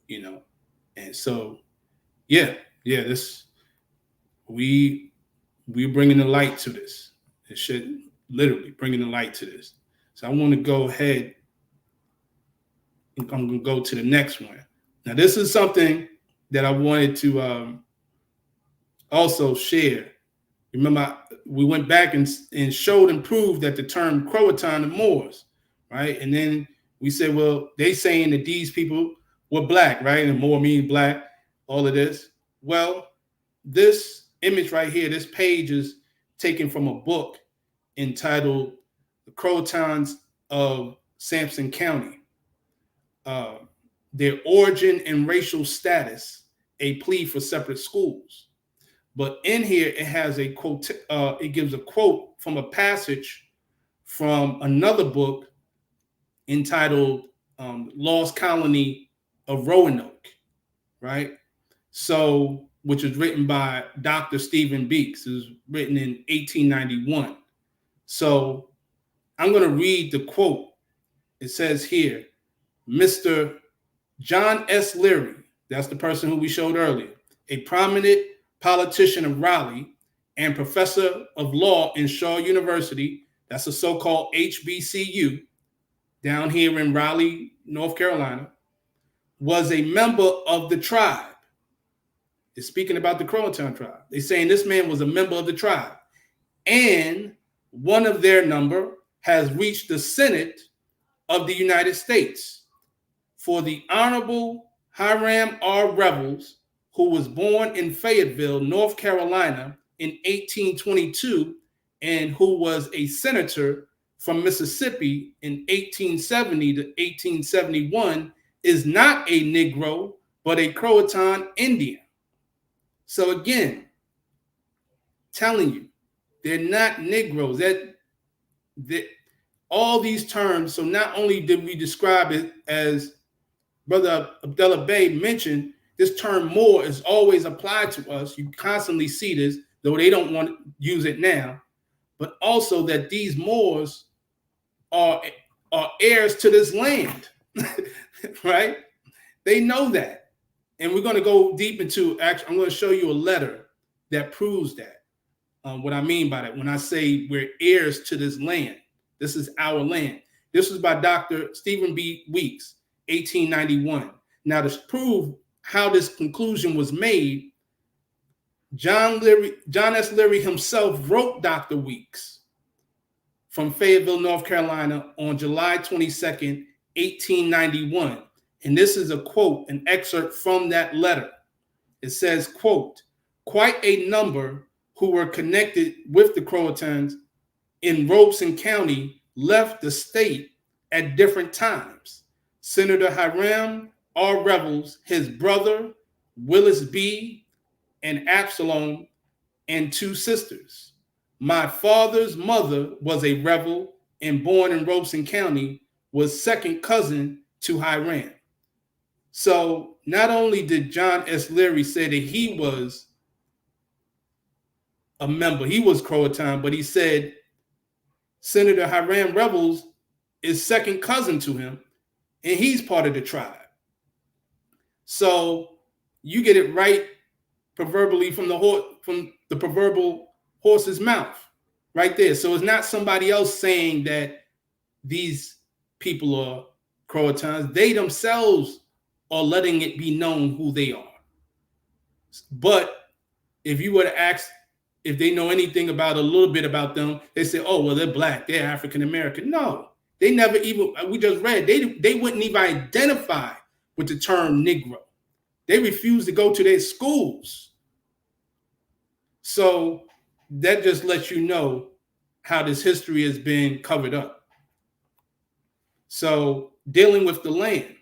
and so this we're bringing the light to this. It should literally bringing the light to this. So I want to go ahead. I'm going to go to the next one. Now, this is something that I wanted to also share. Remember, we went back and showed and proved that the term Croatan and Moors, right? And then we said, well, they saying that these people were black, right? And Moor means black, all of this. Well, this image right here, this page is taken from a book entitled The Croatans of Sampson County. Their origin and racial status, a plea for separate schools. But in here, it has a quote. It gives a quote from a passage from another book entitled "Lost Colony of Roanoke," right? So, which was written by Dr. Stephen Beeks. It was written in 1891. So, I'm going to read the quote. It says here, Mr. John S. Leary, that's the person who we showed earlier, a prominent politician of Raleigh and professor of law in Shaw University, that's a so-called HBCU down here in Raleigh, North Carolina, was a member of the tribe. They're speaking about the Croatan tribe. They're saying this man was a member of the tribe and one of their number has reached the Senate of the United States for the Honorable Hiram R. Revels, who was born in Fayetteville, North Carolina in 1822 and who was a senator from Mississippi in 1870 to 1871, is not a Negro, but a Croatan Indian. So again, telling you, they're not Negroes. That all these terms, so not only did we describe it as Brother Abdullah Bey mentioned, this term Moor is always applied to us. You constantly see this, though they don't want to use it now, but also that these Moors are heirs to this land, right? They know that. And we're going to go deep into, actually, I'm going to show you a letter that proves that. What I mean by that, when I say we're heirs to this land, this is our land. This was by Dr. Stephen B. Weeks, 1891. Now, to prove how this conclusion was made, John S. Leary himself wrote Dr. Weeks from Fayetteville, North Carolina on July 22nd, 1891. And this is a quote, an excerpt from that letter. It says, quote, "Quite a number who were connected with the Croatans in Robeson County left the state at different times. Senator Hiram R. Revels, his brother, Willis B., and Absalom, and 2 sisters. My father's mother was a Revel and born in Robeson County, was second cousin to Hiram." So not only did John S. Leary say that he was a member, he was Croatan, but he said Senator Hiram Revels is second cousin to him, and he's part of the tribe. So you get it right proverbially from the proverbial horse's mouth right there. So it's not somebody else saying that these people are Croatans. They themselves are letting it be known who they are. But if you were to ask if they know anything about a little bit about them, they say, oh, well, they're black, they're African American. No, they never even, we just read, they wouldn't even identify with the term Negro. They refuse to go to their schools. So that just lets you know how this history has been covered up. So dealing with the land,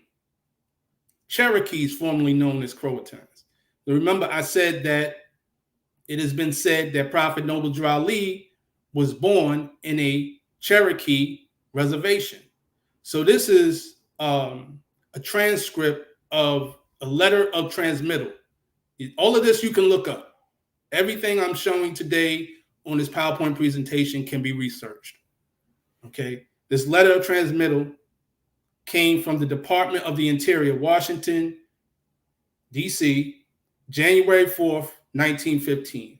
Cherokees, formerly known as Croatans. So remember, I said that it has been said that Prophet Noble Drew Ali was born in a Cherokee reservation. So this is a transcript of a letter of transmittal. All of this you can look up. Everything I'm showing today on this PowerPoint presentation can be researched. Okay, this letter of transmittal came from the Department of the Interior, Washington, D.C., January 4th, 1915.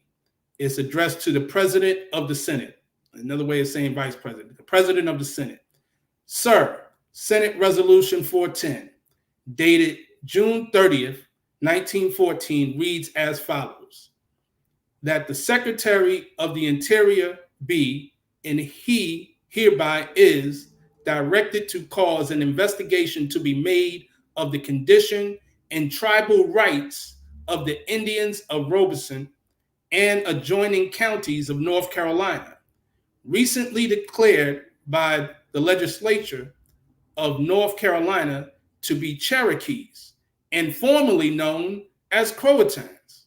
It's addressed to the President of the Senate. Another way of saying Vice President, the President of the Senate. Sir, Senate Resolution 410, dated June 30th, 1914, reads as follows: that the Secretary of the Interior be, and he hereby is, directed to cause an investigation to be made of the condition and tribal rights of the Indians of Robeson and adjoining counties of North Carolina, recently declared by the legislature of North Carolina to be Cherokees and formerly known as Croatans,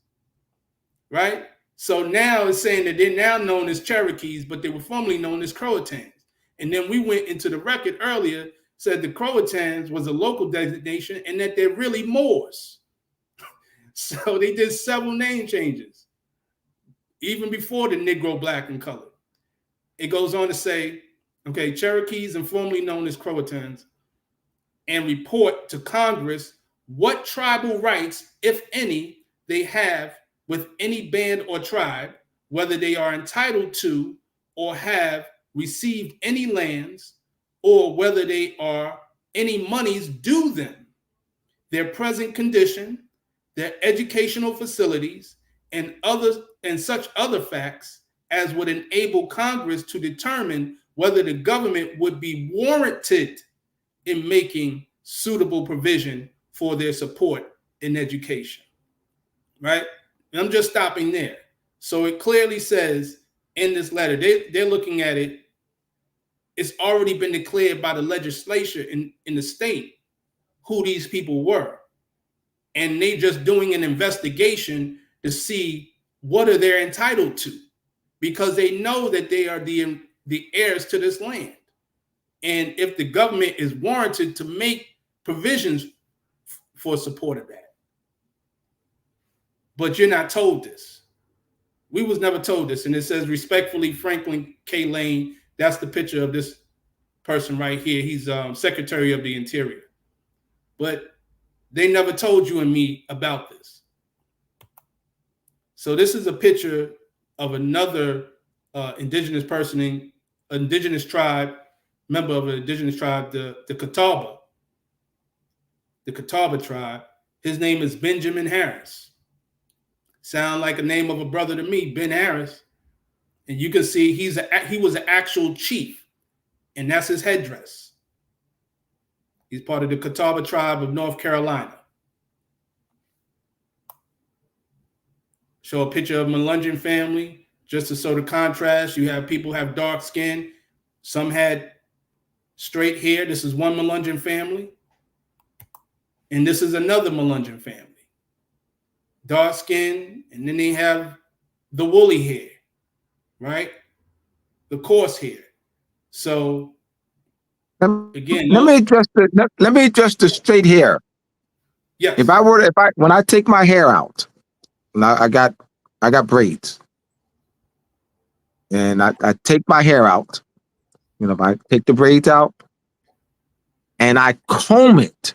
right? So now it's saying that they're now known as Cherokees, but they were formerly known as Croatans. And then we went into the record earlier, said the Croatans was a local designation and that they're really Moors. So they did several name changes, even before the Negro, black, and color. It goes on to say, okay, Cherokees and formerly known as Croatans, and report to Congress what tribal rights, if any, they have with any band or tribe, whether they are entitled to or have received any lands, or whether they are any monies due them, their present condition, their educational facilities, and such other facts as would enable Congress to determine whether the government would be warranted in making suitable provision for their support in education, right? And I'm just stopping there. So it clearly says in this letter, they're looking at it, it's already been declared by the legislature in the state who these people were. And they just doing an investigation to see what are they entitled to, because they know that they are the heirs to this land. And if the government is warranted to make provisions for support of that. But you're not told this. We was never told this. And it says, respectfully, Franklin K. Lane. That's the picture of this person right here. He's Secretary of the Interior. But they never told you and me about this. So this is a picture of another indigenous person, indigenous tribe, member of an indigenous tribe, the Catawba tribe. His name is Benjamin Harris. Sound like a name of a brother to me, Ben Harris. And you can see he was an actual chief, and that's his headdress. He's part of the Catawba tribe of North Carolina. Show a picture of Melungeon family, just to show the contrast. You have people have dark skin. Some had straight hair. This is one Melungeon family. And this is another Melungeon family. Dark skin, and then they have the woolly hair, right? The coarse hair. So again, let me address the straight hair. yes. When I take my hair out, and I got braids, and I take my hair out, if I take the braids out and I comb it,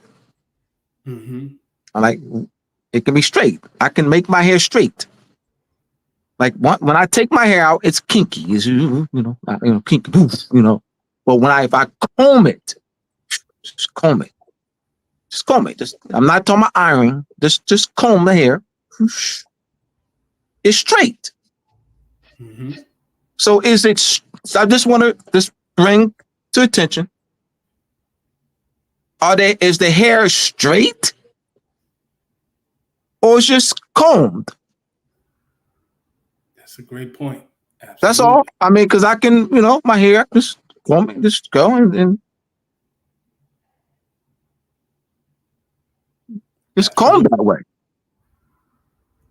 it can be straight. I can make my hair straight. Like when I take my hair out, it's kinky, it's, kinky, But if I comb it, just comb it. I'm not talking about iron. Just comb the hair. It's straight. So I just want to just bring to attention. Is the hair straight? Or it's just combed? That's a great point. Absolutely. That's all. I mean, because I can, my hair, just comb it, just go and just comb that way.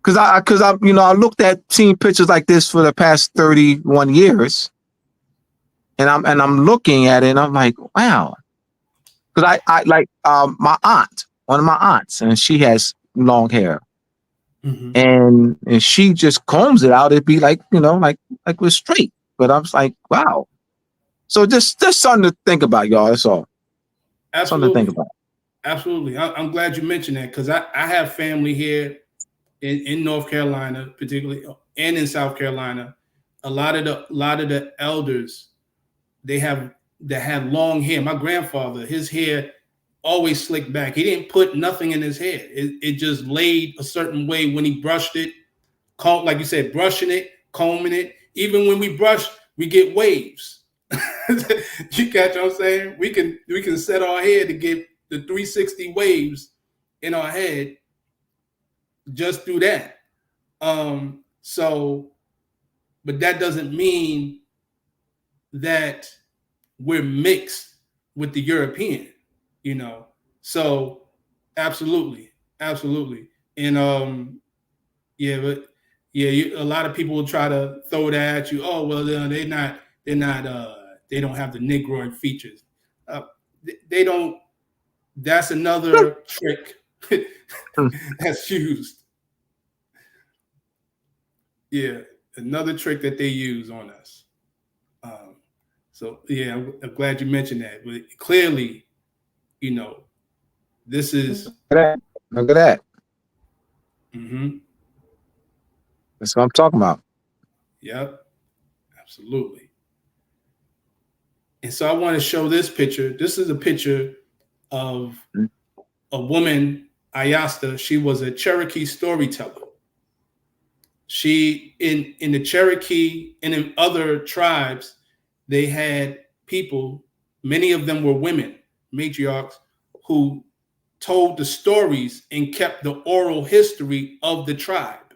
Because I looked at seeing pictures like this for the past 31 years, and I'm looking at it and I'm like, wow. Because I like my aunt, one of my aunts, and she has long hair, and she just combs it out. It'd be like like it was straight. But I was like, wow. So just something to think about, y'all. That's all. Absolutely. Something to think about. Absolutely. I'm glad you mentioned that, because I have family here in North Carolina, particularly, and in South Carolina. A lot of the elders, they have long hair. My grandfather, his hair always slicked back. He didn't put nothing in his hair. It just laid a certain way when he brushed it. Like you said, brushing it, combing it. Even when we brush, we get waves. You catch what I'm saying? We can set our hair to get the 360 waves in our head just through that. But that doesn't mean that we're mixed with the European, So absolutely. And a lot of people will try to throw that at you. Oh, well, they don't have the Negroid features. They don't. That's another trick that's used. Yeah, another trick that they use on us. I'm glad you mentioned that. But clearly, this is. Look at that. That's what I'm talking about. Yep, absolutely. And so I want to show this picture. This is a picture of a woman, Ayasta. She was a Cherokee storyteller. She in the Cherokee and in other tribes, they had people, many of them were women, matriarchs, who told the stories and kept the oral history of the tribe.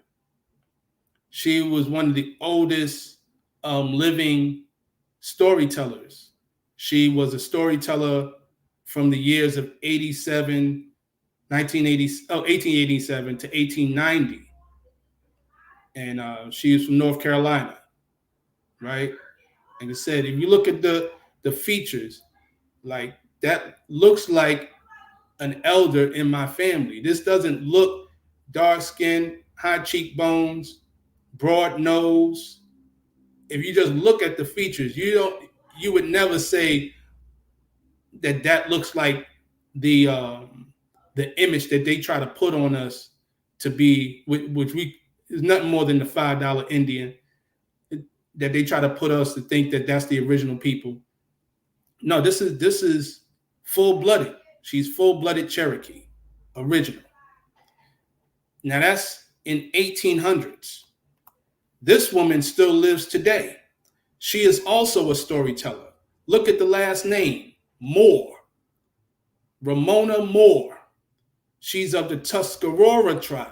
She was one of the oldest living storytellers. She was a storyteller from the years of 1887 to 1890. And she is from North Carolina, right? And it said, if you look at the features, like that looks like an elder in my family. This doesn't look dark skin, high cheekbones, broad nose. If you just look at the features, you would never say that looks like the image that they try to put on us to be, which is nothing more than the $5 Indian that they try to put us to think that that's the original people. No, this is full-blooded. She's full-blooded Cherokee, original. Now that's in 1800s. This woman still lives today. She is also a storyteller. Look at the last name, Moore. Ramona Moore. She's of the Tuscarora tribe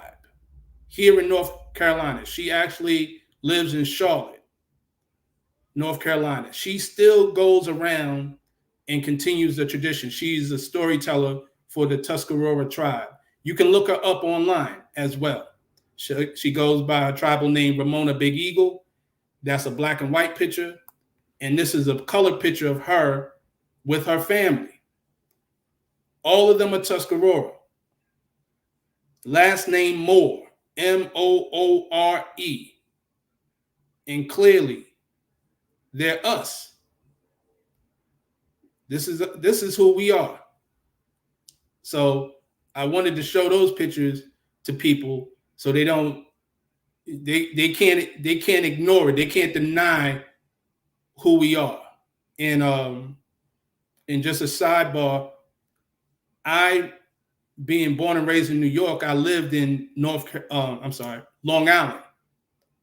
here in North Carolina. She actually lives in Charlotte, North Carolina. She still goes around and continues the tradition. She's a storyteller for the Tuscarora tribe. You can look her up online as well. She goes by a tribal name, Ramona Big Eagle. That's a black and white picture. And this is a color picture of her with her family. All of them are Tuscarora. Last name Moore, Moore. And clearly, they're us. This is who we are. So I wanted to show those pictures to people so they can't ignore it. They can't deny who we are. And just a sidebar, being born and raised in New York, I lived in Long Island,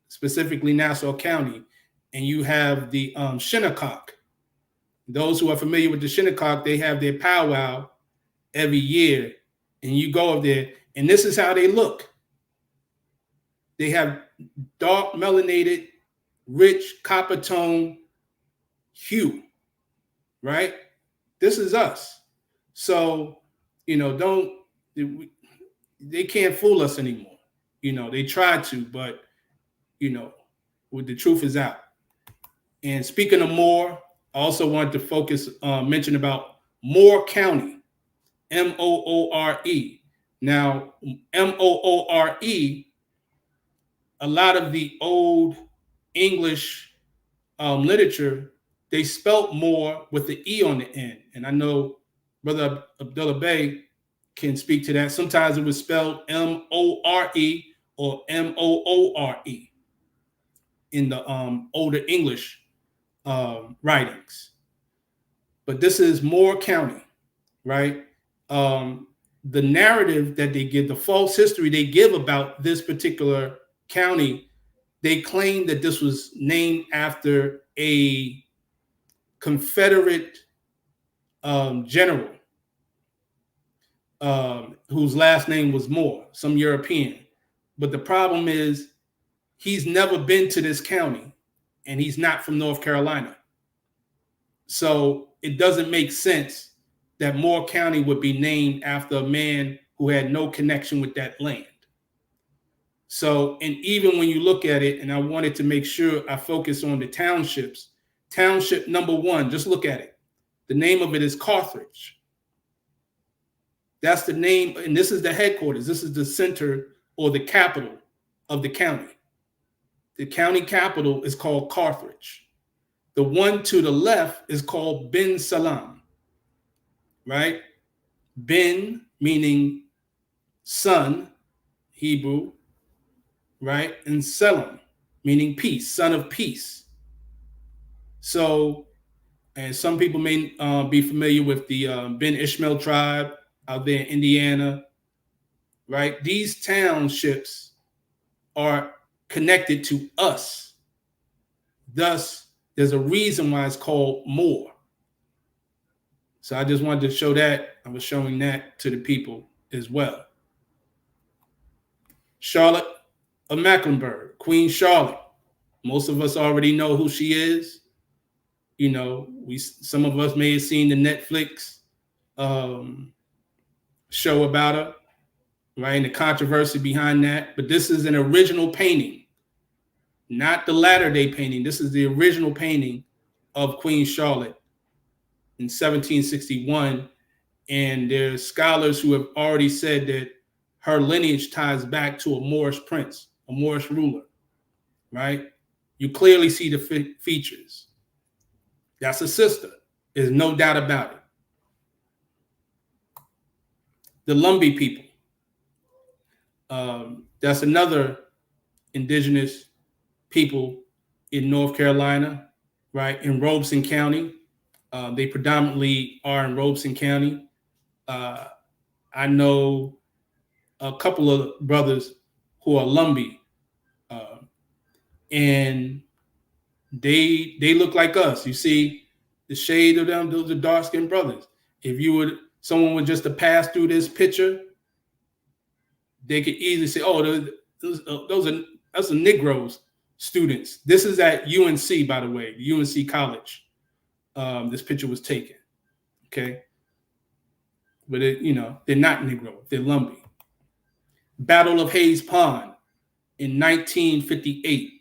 specifically Nassau County, and you have the Shinnecock. Those who are familiar with the Shinnecock, they have their powwow every year, and you go up there, and this is how they look. They have dark, melanated, rich, copper tone hue, right? This is us. So, they can't fool us anymore. They try to, but, the truth is out. And speaking of Moore, I also wanted to mention about Moore County, Moore. Now, Moore, a lot of the old English literature, they spelt Moore with the E on the end. And I know Brother Abdullah Bey can speak to that. Sometimes it was spelled More or Moore in the older English writings. But this is Moore County, right? The narrative that they give, the false history they give about this particular county, they claim that this was named after a Confederate general whose last name was Moore, some European. But the problem is he's never been to this county and he's not from North Carolina. So it doesn't make sense that Moore County would be named after a man who had no connection with that land. So, and even when you look at it, and I wanted to make sure I focus on the townships, township number 1, just look at it. The name of it is Carthage. That's the name, and this is the headquarters. This is the center or the capital of the county. The county capital is called Carthage. The one to the left is called Ben Salam, right? Ben meaning son, Hebrew, right? And Selam meaning peace, son of peace. So, and some people may be familiar with the Ben Ishmael tribe out there in Indiana, right? These townships are connected to us. Thus, there's a reason why it's called Moor. So I just wanted to show that. I was showing that to the people as well. Charlotte of Mecklenburg, Queen Charlotte. Most of us already know who she is. You know, some of us may have seen the Netflix show about her, right? And the controversy behind that. But this is an original painting, not the latter-day painting. This is the original painting of Queen Charlotte in 1761. And there's scholars who have already said that her lineage ties back to a Moorish prince, a Moorish ruler, right? You clearly see the features. That's a sister. There's no doubt about it. The Lumbee people. That's another indigenous people in North Carolina, right? In Robeson County. They predominantly are in Robeson County. I know a couple of brothers who are Lumbee, and they look like us. You see the shade of them; those are dark-skinned brothers. If someone would just to pass through this picture, they could easily say, "Oh, those are Negroes students." This is at UNC, by the way, UNC College. This picture was taken. Okay, but they're not Negro; they're Lumbee. Battle of Hayes Pond in 1958.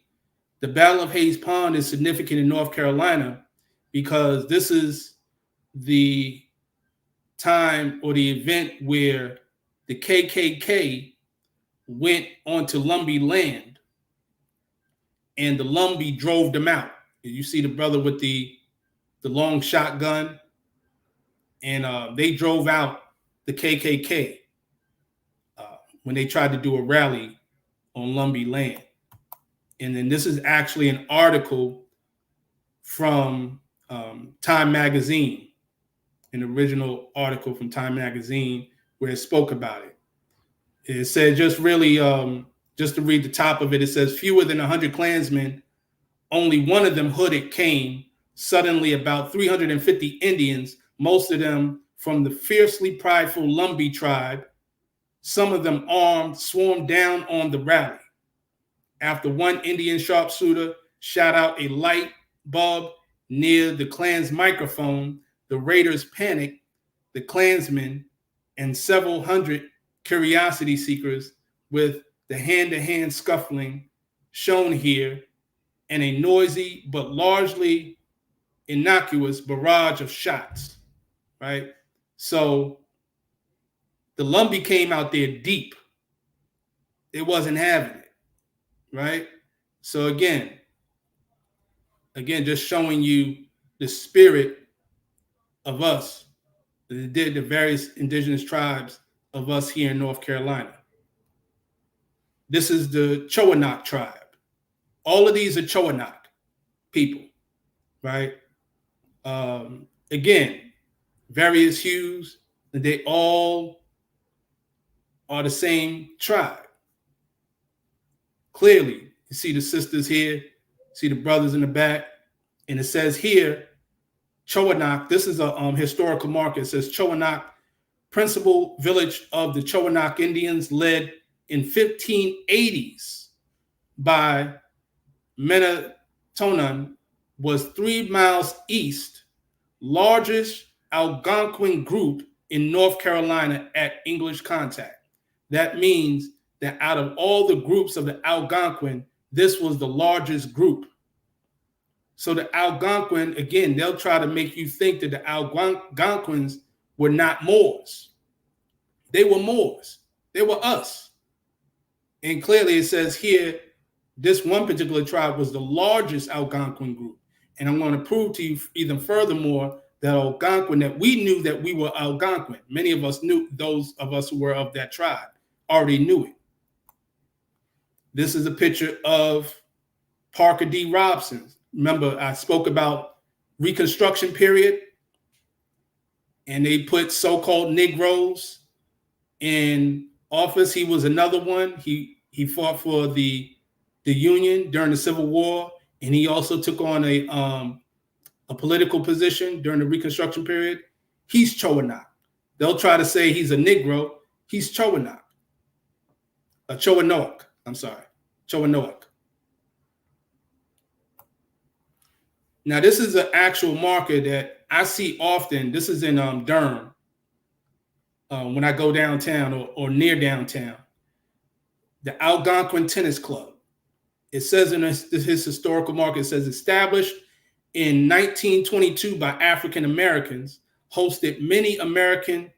The Battle of Hayes Pond is significant in North Carolina because this is the time or the event where the KKK went onto Lumbee land and the Lumbee drove them out. You see the brother with the long shotgun, and they drove out the KKK when they tried to do a rally on Lumbee land. And then this is actually an article from Time Magazine, an original article from Time Magazine where it spoke about it. It said just to read the top of it, it says fewer than 100 Klansmen, only one of them hooded, came suddenly about 350 Indians, most of them from the fiercely prideful Lumbee tribe, some of them armed, swarmed down on the rally. After one Indian sharpshooter shot out a light bulb near the Klan's microphone, the raiders panicked. The Klansmen and several hundred curiosity seekers, with the hand-to-hand scuffling shown here, and a noisy but largely innocuous barrage of shots, right? So the Lumbee came out there deep. It wasn't having it. Right? So again, just showing you the spirit of us, the various indigenous tribes of us here in North Carolina. This is the Chowanok tribe. All of these are Chowanok people, right? Again, various hues, and they all are the same tribe. Clearly, you see the sisters here, see the brothers in the back, and it says here, Chowanok, this is a historical marker. It says Chowanok, principal village of the Chowanok Indians, led in 1580s by Menatonan, was 3 miles east, largest Algonquin group in North Carolina at English contact. That means that out of all the groups of the Algonquin, this was the largest group. So the Algonquin, again, they'll try to make you think that the Algonquins were not Moors. They were Moors. They were us. And clearly it says here, this one particular tribe was the largest Algonquin group. And I'm going to prove to you even furthermore that Algonquin, that we knew that we were Algonquin. Many of us knew, those of us who were of that tribe already knew it. This is a picture of Parker D. Robson. Remember, I spoke about Reconstruction period, and they put so-called Negroes in office. He was another one. He fought for the the Union during the Civil War, and he also took on a political position during the Reconstruction period. He's Chowanok. They'll try to say he's a Negro. He's Chowanok. Chowanoak. I'm sorry. Chowanoak. Now, this is an actual marker that I see often. This is in Durham when I go downtown or near downtown. The Algonquin Tennis Club. It says in his historical marker, it says established in 1922 by African Americans, hosted many American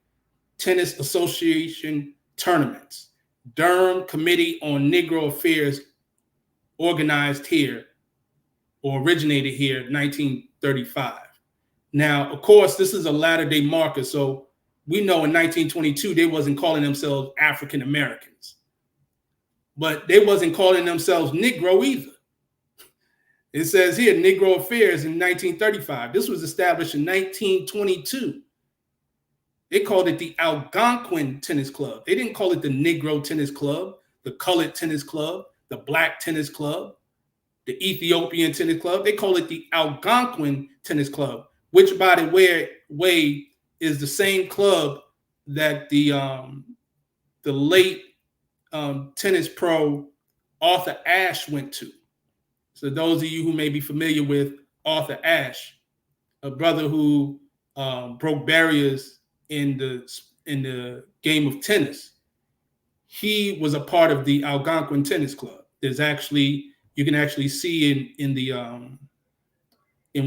Tennis Association tournaments. Durham Committee on Negro Affairs organized here or originated here in 1935. Now, of course, this is a latter-day marker, so we know in 1922 they wasn't calling themselves African Americans, but they wasn't calling themselves Negro either. It says here Negro Affairs in 1935. This was established in 1922. They called it the Algonquin Tennis Club. They didn't call it the Negro Tennis Club, the Colored Tennis Club, the Black Tennis Club, the Ethiopian Tennis Club. They call it the Algonquin Tennis Club, which, by the way, is the same club that the late tennis pro Arthur Ashe went to. So those of you who may be familiar with Arthur Ashe, a brother who broke barriers in the game of tennis, he was a part of the Algonquin Tennis Club. There's actually, you can actually see in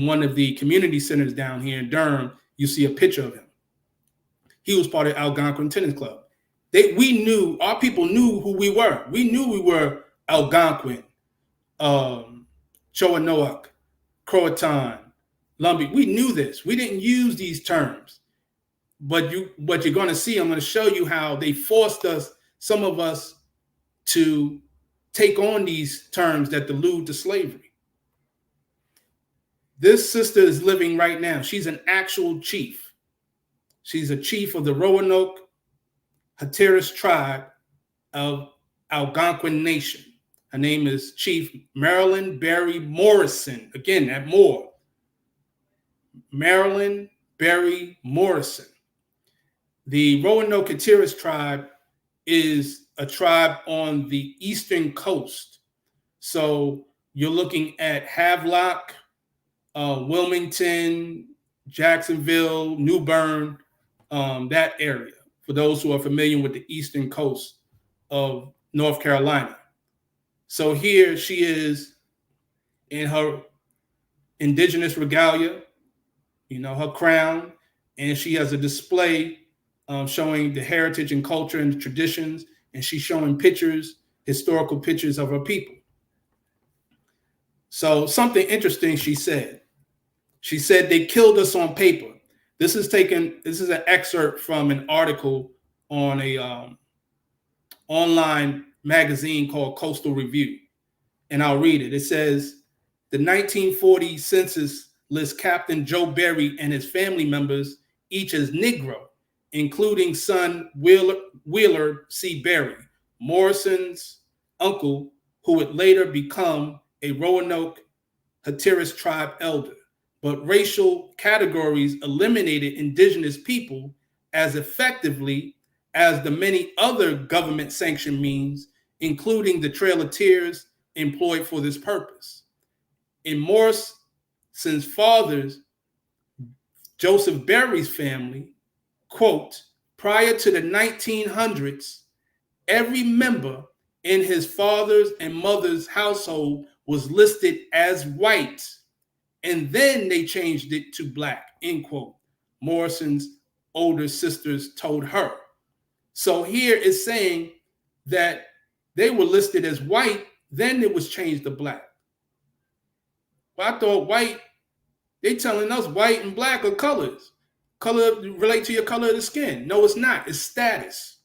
one of the community centers down here in Durham, you see a picture of him. He was part of Algonquin Tennis Club. Our people knew who we were. We knew we were Algonquin, Chowanoak, Croatan, Lumbee. We knew this. We didn't use these terms. But what you're going to see, I'm going to show you how they forced us, some of us, to take on these terms that allude to slavery. This sister is living right now. She's an actual chief. She's a chief of the Roanoke Hatteras tribe of Algonquin Nation. Her name is Chief Marilyn Berry Morrison. Again, that Moore. Marilyn Berry Morrison. The Roanoke Hatteras tribe is a tribe on the eastern coast. So you're looking at Havelock, Wilmington, Jacksonville, New Bern, that area, for those who are familiar with the eastern coast of North Carolina. So here she is in her indigenous regalia, her crown, and she has a display showing the heritage and culture and the traditions, and she's showing pictures, historical pictures of her people. So something interesting she said. She said they killed us on paper. This is an excerpt from an article on a online magazine called Coastal Review, and I'll read it. It says, the 1940 census lists Captain Joe Berry and his family members each as Negro, including son Wheeler C. Berry, Morrison's uncle, who would later become a Roanoke Hatteras tribe elder. But racial categories eliminated indigenous people as effectively as the many other government-sanctioned means, including the Trail of Tears employed for this purpose. In Morrison's father's, Joseph Berry's family, quote, prior to the 1900s, every member in his father's and mother's household was listed as white, and then they changed it to black, end quote. Morrison's older sisters told her. So here it's saying that they were listed as white, then it was changed to black. Well, I thought white, they telling us white and black are colors. Color relate to your color of the skin. No, it's not. It's status.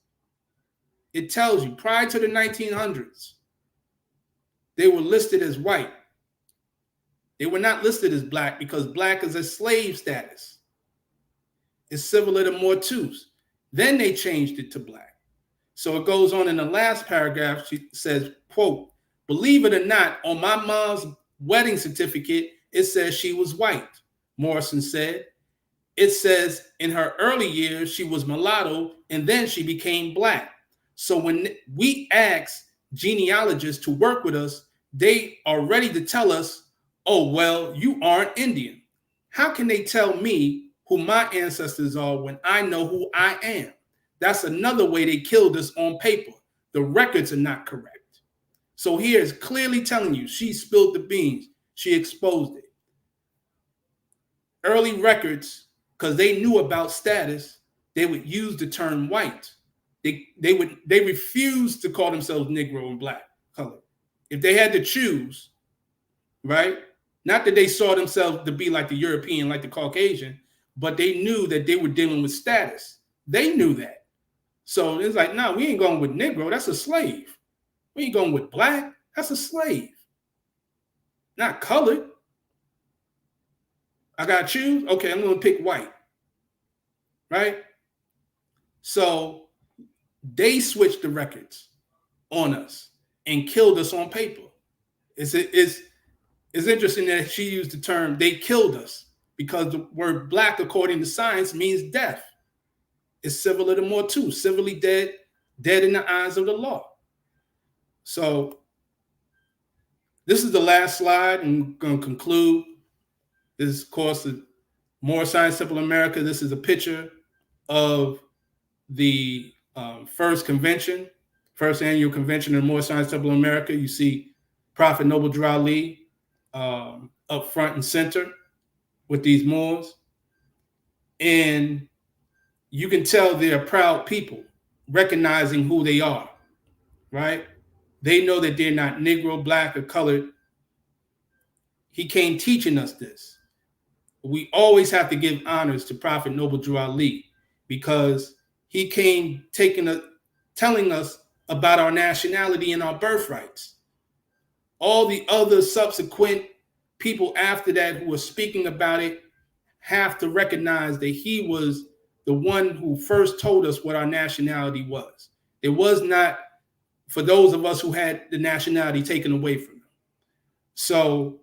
It tells you prior to the 1900s, they were listed as white. They were not listed as black because black is a slave status. It's similar to Mortus. Then they changed it to black. So it goes on in the last paragraph, she says, quote, Believe it or not, on my mom's wedding certificate, it says she was white, Morrison said. It says in her early years, she was mulatto, and then she became black. So when we ask genealogists to work with us, they are ready to tell us, oh, well, you aren't Indian. How can they tell me who my ancestors are when I know who I am? That's another way they killed us on paper. The records are not correct. So here is clearly telling you she spilled the beans. She exposed it. Early records, because they knew about status, they would use the term white. They refused to call themselves Negro and black color. If they had to choose, right? Not that they saw themselves to be like the European, like the Caucasian, but they knew that they were dealing with status. They knew that. So it's like, no, we ain't going with Negro. That's a slave. We ain't going with black. That's a slave. Not colored. I got to choose. Okay, I'm going to pick white. Right? So they switched the records on us and killed us on paper. It's interesting that she used the term they killed us because the word black, according to science, means death. It's civil de mortu, civilly dead, dead in the eyes of the law. So this is the last slide. I'm going to conclude. This is, of course, the More Science, Simple America. This is a picture of the first annual convention of More Science, Simple America. You see Prophet Noble Drew Ali up front and center with these Moors. And you can tell they're proud people, recognizing who they are, right? They know that they're not Negro, black, or colored. He came teaching us this. We always have to give honors to Prophet Noble Drew Ali because he came telling us about our nationality and our birthrights. All the other subsequent people after that who were speaking about it have to recognize that he was the one who first told us what our nationality was. It was not for those of us who had the nationality taken away from them. So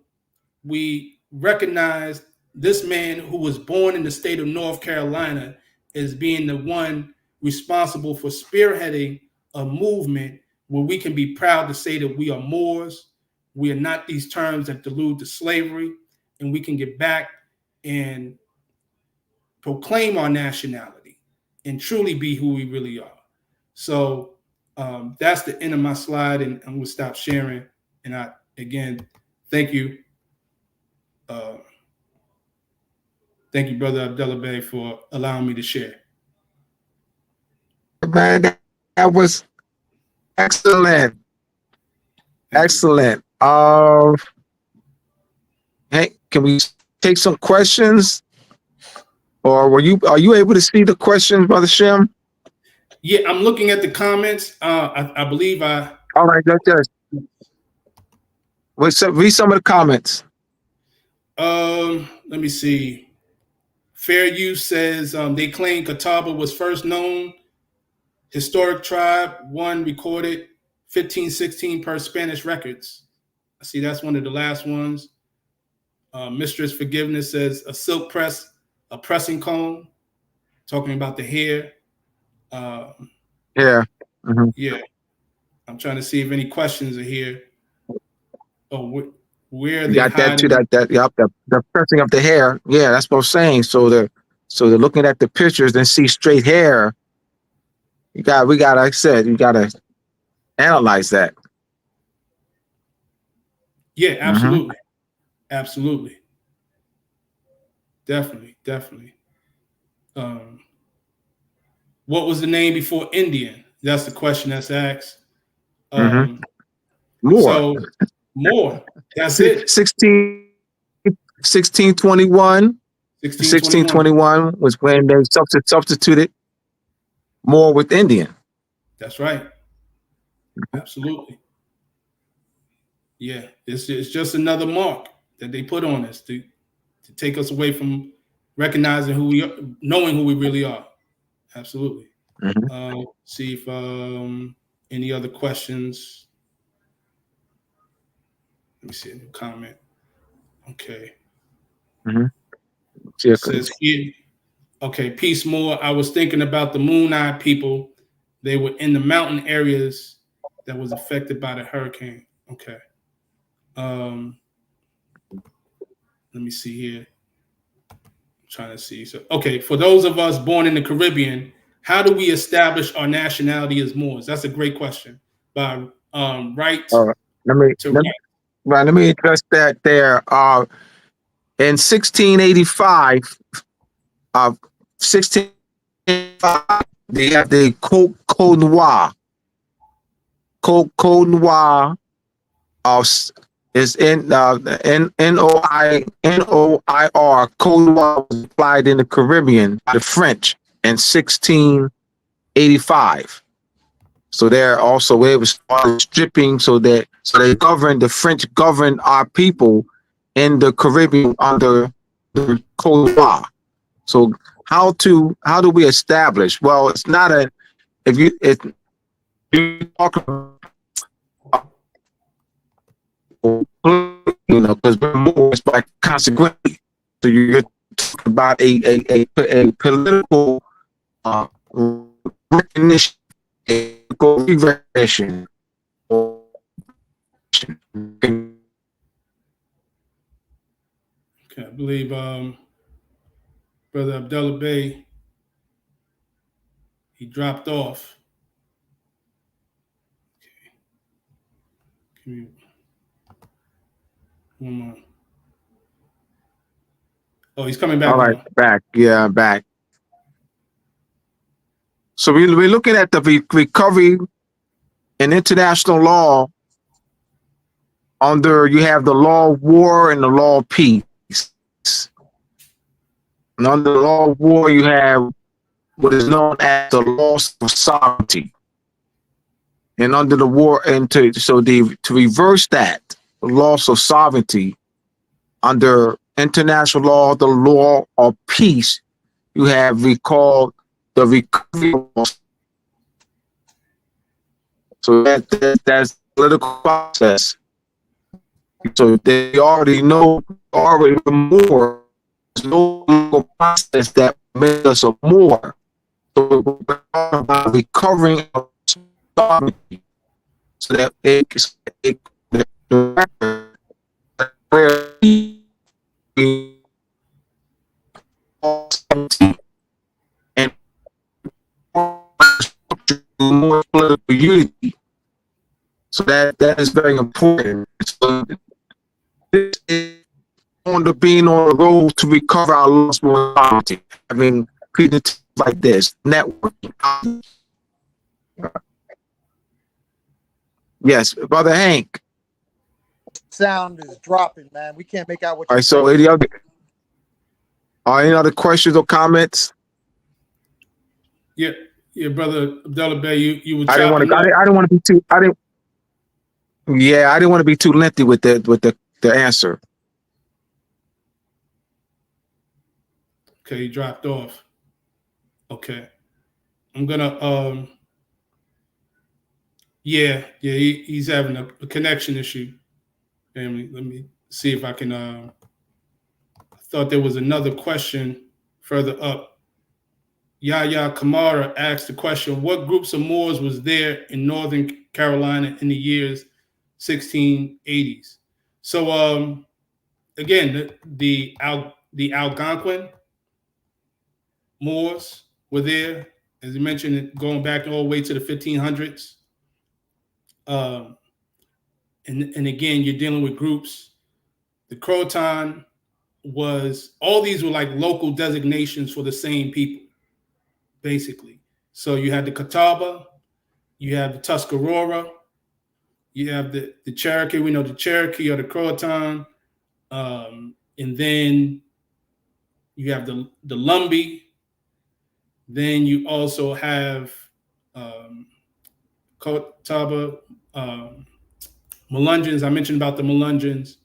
we recognize this man who was born in the state of North Carolina as being the one responsible for spearheading a movement where we can be proud to say that we are Moors. We are not these terms that delude to slavery, and we can get back and proclaim our nationality and truly be who we really are. So that's the end of my slide, and I'm going to stop sharing. And I, again, thank you. Thank you, Brother Abdullah Bey, for allowing me to share. Man, that was excellent. Excellent. Hey, can we take some questions? Or are you able to see the questions, Brother Shem? Yeah, I'm looking at the comments. I believe I. All right, let's read some of the comments. Let me see. Fair Use says they claim Catawba was first known historic tribe, one recorded 1516 per Spanish records. I see that's one of the last ones. Mistress Forgiveness says a silk press, a pressing comb, talking about the hair. Yeah. Mm-hmm. Yeah. I'm trying to see if any questions are here. Oh, where are they got hiding? The pressing of the hair. Yeah, that's what I'm saying. So they're looking at the pictures and see straight hair. We got, like I said, you gotta analyze that. Yeah, absolutely. Mm-hmm. Absolutely. Definitely. What was the name before Indian? That's the question that's asked. More. So more. That's it. 1621. 1621 was when they substituted more with Indian. That's right. Absolutely. Yeah, it's just another mark that they put on us to take us away from recognizing who we are, knowing who we really are. Absolutely. Mm-hmm. See if any other questions. me see a new comment. Okay. Mm-hmm. It says here, okay, peace more. I was thinking about the Moon-eyed people. They were in the mountain areas that was affected by the hurricane. Okay. Let me see here. I'm trying to see. So, okay, for those of us born in the Caribbean, how do we establish our nationality as Moors? That's a great question. By right Let me to right. let me address that there. In 1685, 1685, they have the Code Noir. Code Noir is Noir. Code Noir was applied in the Caribbean by the French in 1685. So there also it was stripping, so they governed, the French governed our people in the Caribbean under the Code Noir. So how do we establish? Well, it's not a if you talk about, because we're Moors by consequently. So you're talking about a political recognition, a political recognition. Okay, I believe Brother Abdullah Bey, he dropped off. Okay. Give me one more. Oh, he's coming back. All right, on. back. Yeah, back. So we're looking at the recovery in international law. You have the law of war and the law of peace. And under the law of war, you have what is known as the loss of sovereignty. And under the war, to reverse that loss of sovereignty under international law, the law of peace, you have recalled the recovery law. So that's the political process. So they already know, more. There's no legal process that makes us a Moor. So we're about recovering sovereignty, so that and more political unity. So that is very important. So this is being on the road to recover our lost sovereignty. Having presentations like this, networking. Yes, Brother Hank. Sound is dropping, man. We can't make out what All you're right, so saying. any other questions or comments? Yeah, Brother Abdullah Bey, you were I didn't want chopping up. to. I didn't want to be too. I didn't want to be too lengthy with the answer. Okay, he dropped off. Okay, I'm gonna he's having a connection issue. Family, let me see if I can. I thought there was another question further up. Yahya Kamara asked the question: what groups of Moors was there in Northern Carolina in the years 1680s? So again, the Algonquin Moors were there, as you mentioned, going back all the way to the 1500s. And again, you're dealing with groups. The Croatan all these were like local designations for the same people, basically. So you had the Catawba, you have the Tuscarora, you have the Cherokee. We know the Cherokee or the Croatan, and then you have the Lumbee. Then you also have Catawba, Melungeons. I mentioned about the Melungeons,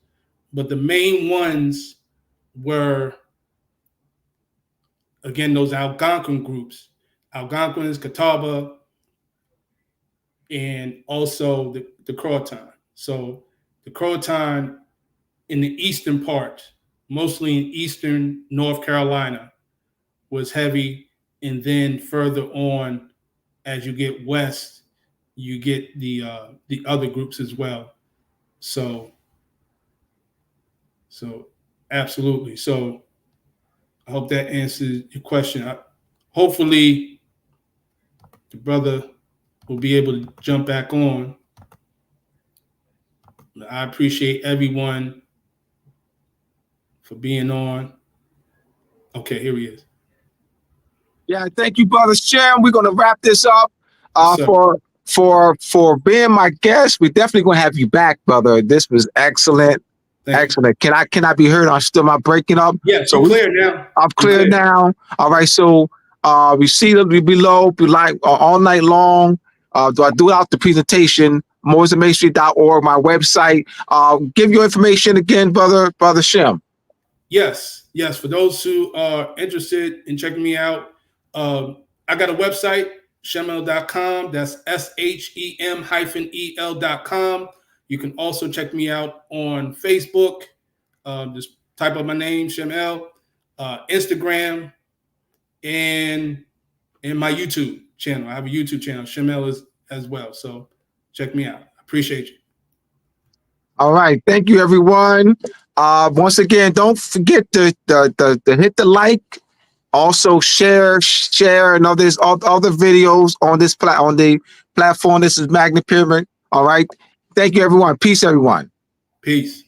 but the main ones were, again, those Algonquin groups, Algonquins, Catawba, and also the Croatan. So the Croatan in the eastern part, mostly in eastern North Carolina, was heavy. And then further on, as you get west, you get the other groups as well. So absolutely. So I hope that answers your question. Hopefully the brother will be able to jump back on. I appreciate everyone for being on. Okay, here he is. Yeah, thank you, Brother Shem. We're gonna wrap this up. Yes, For being my guest. We're definitely gonna have you back, brother. This was excellent. Excellent. Can I be heard? I'm still not breaking up. Yeah, so clear now. I'm clear now. All right. So we see them below, be like all night long. Throughout the presentation, mooresandmasonry.org, my website. Give your information again, brother Shem. Yes. For those who are interested in checking me out, I got a website, shemel.com. That's SHEM-EL.com. You can also check me out on Facebook. Just type up my name, Shemel, Instagram, and my YouTube channel. I have a YouTube channel, Shemel as well. So check me out. I appreciate you. All right. Thank you, everyone. Once again, don't forget to hit the like. Also share and all other videos on the platform. This is Magna Pyramid. All right. Thank you, everyone. Peace, everyone. Peace.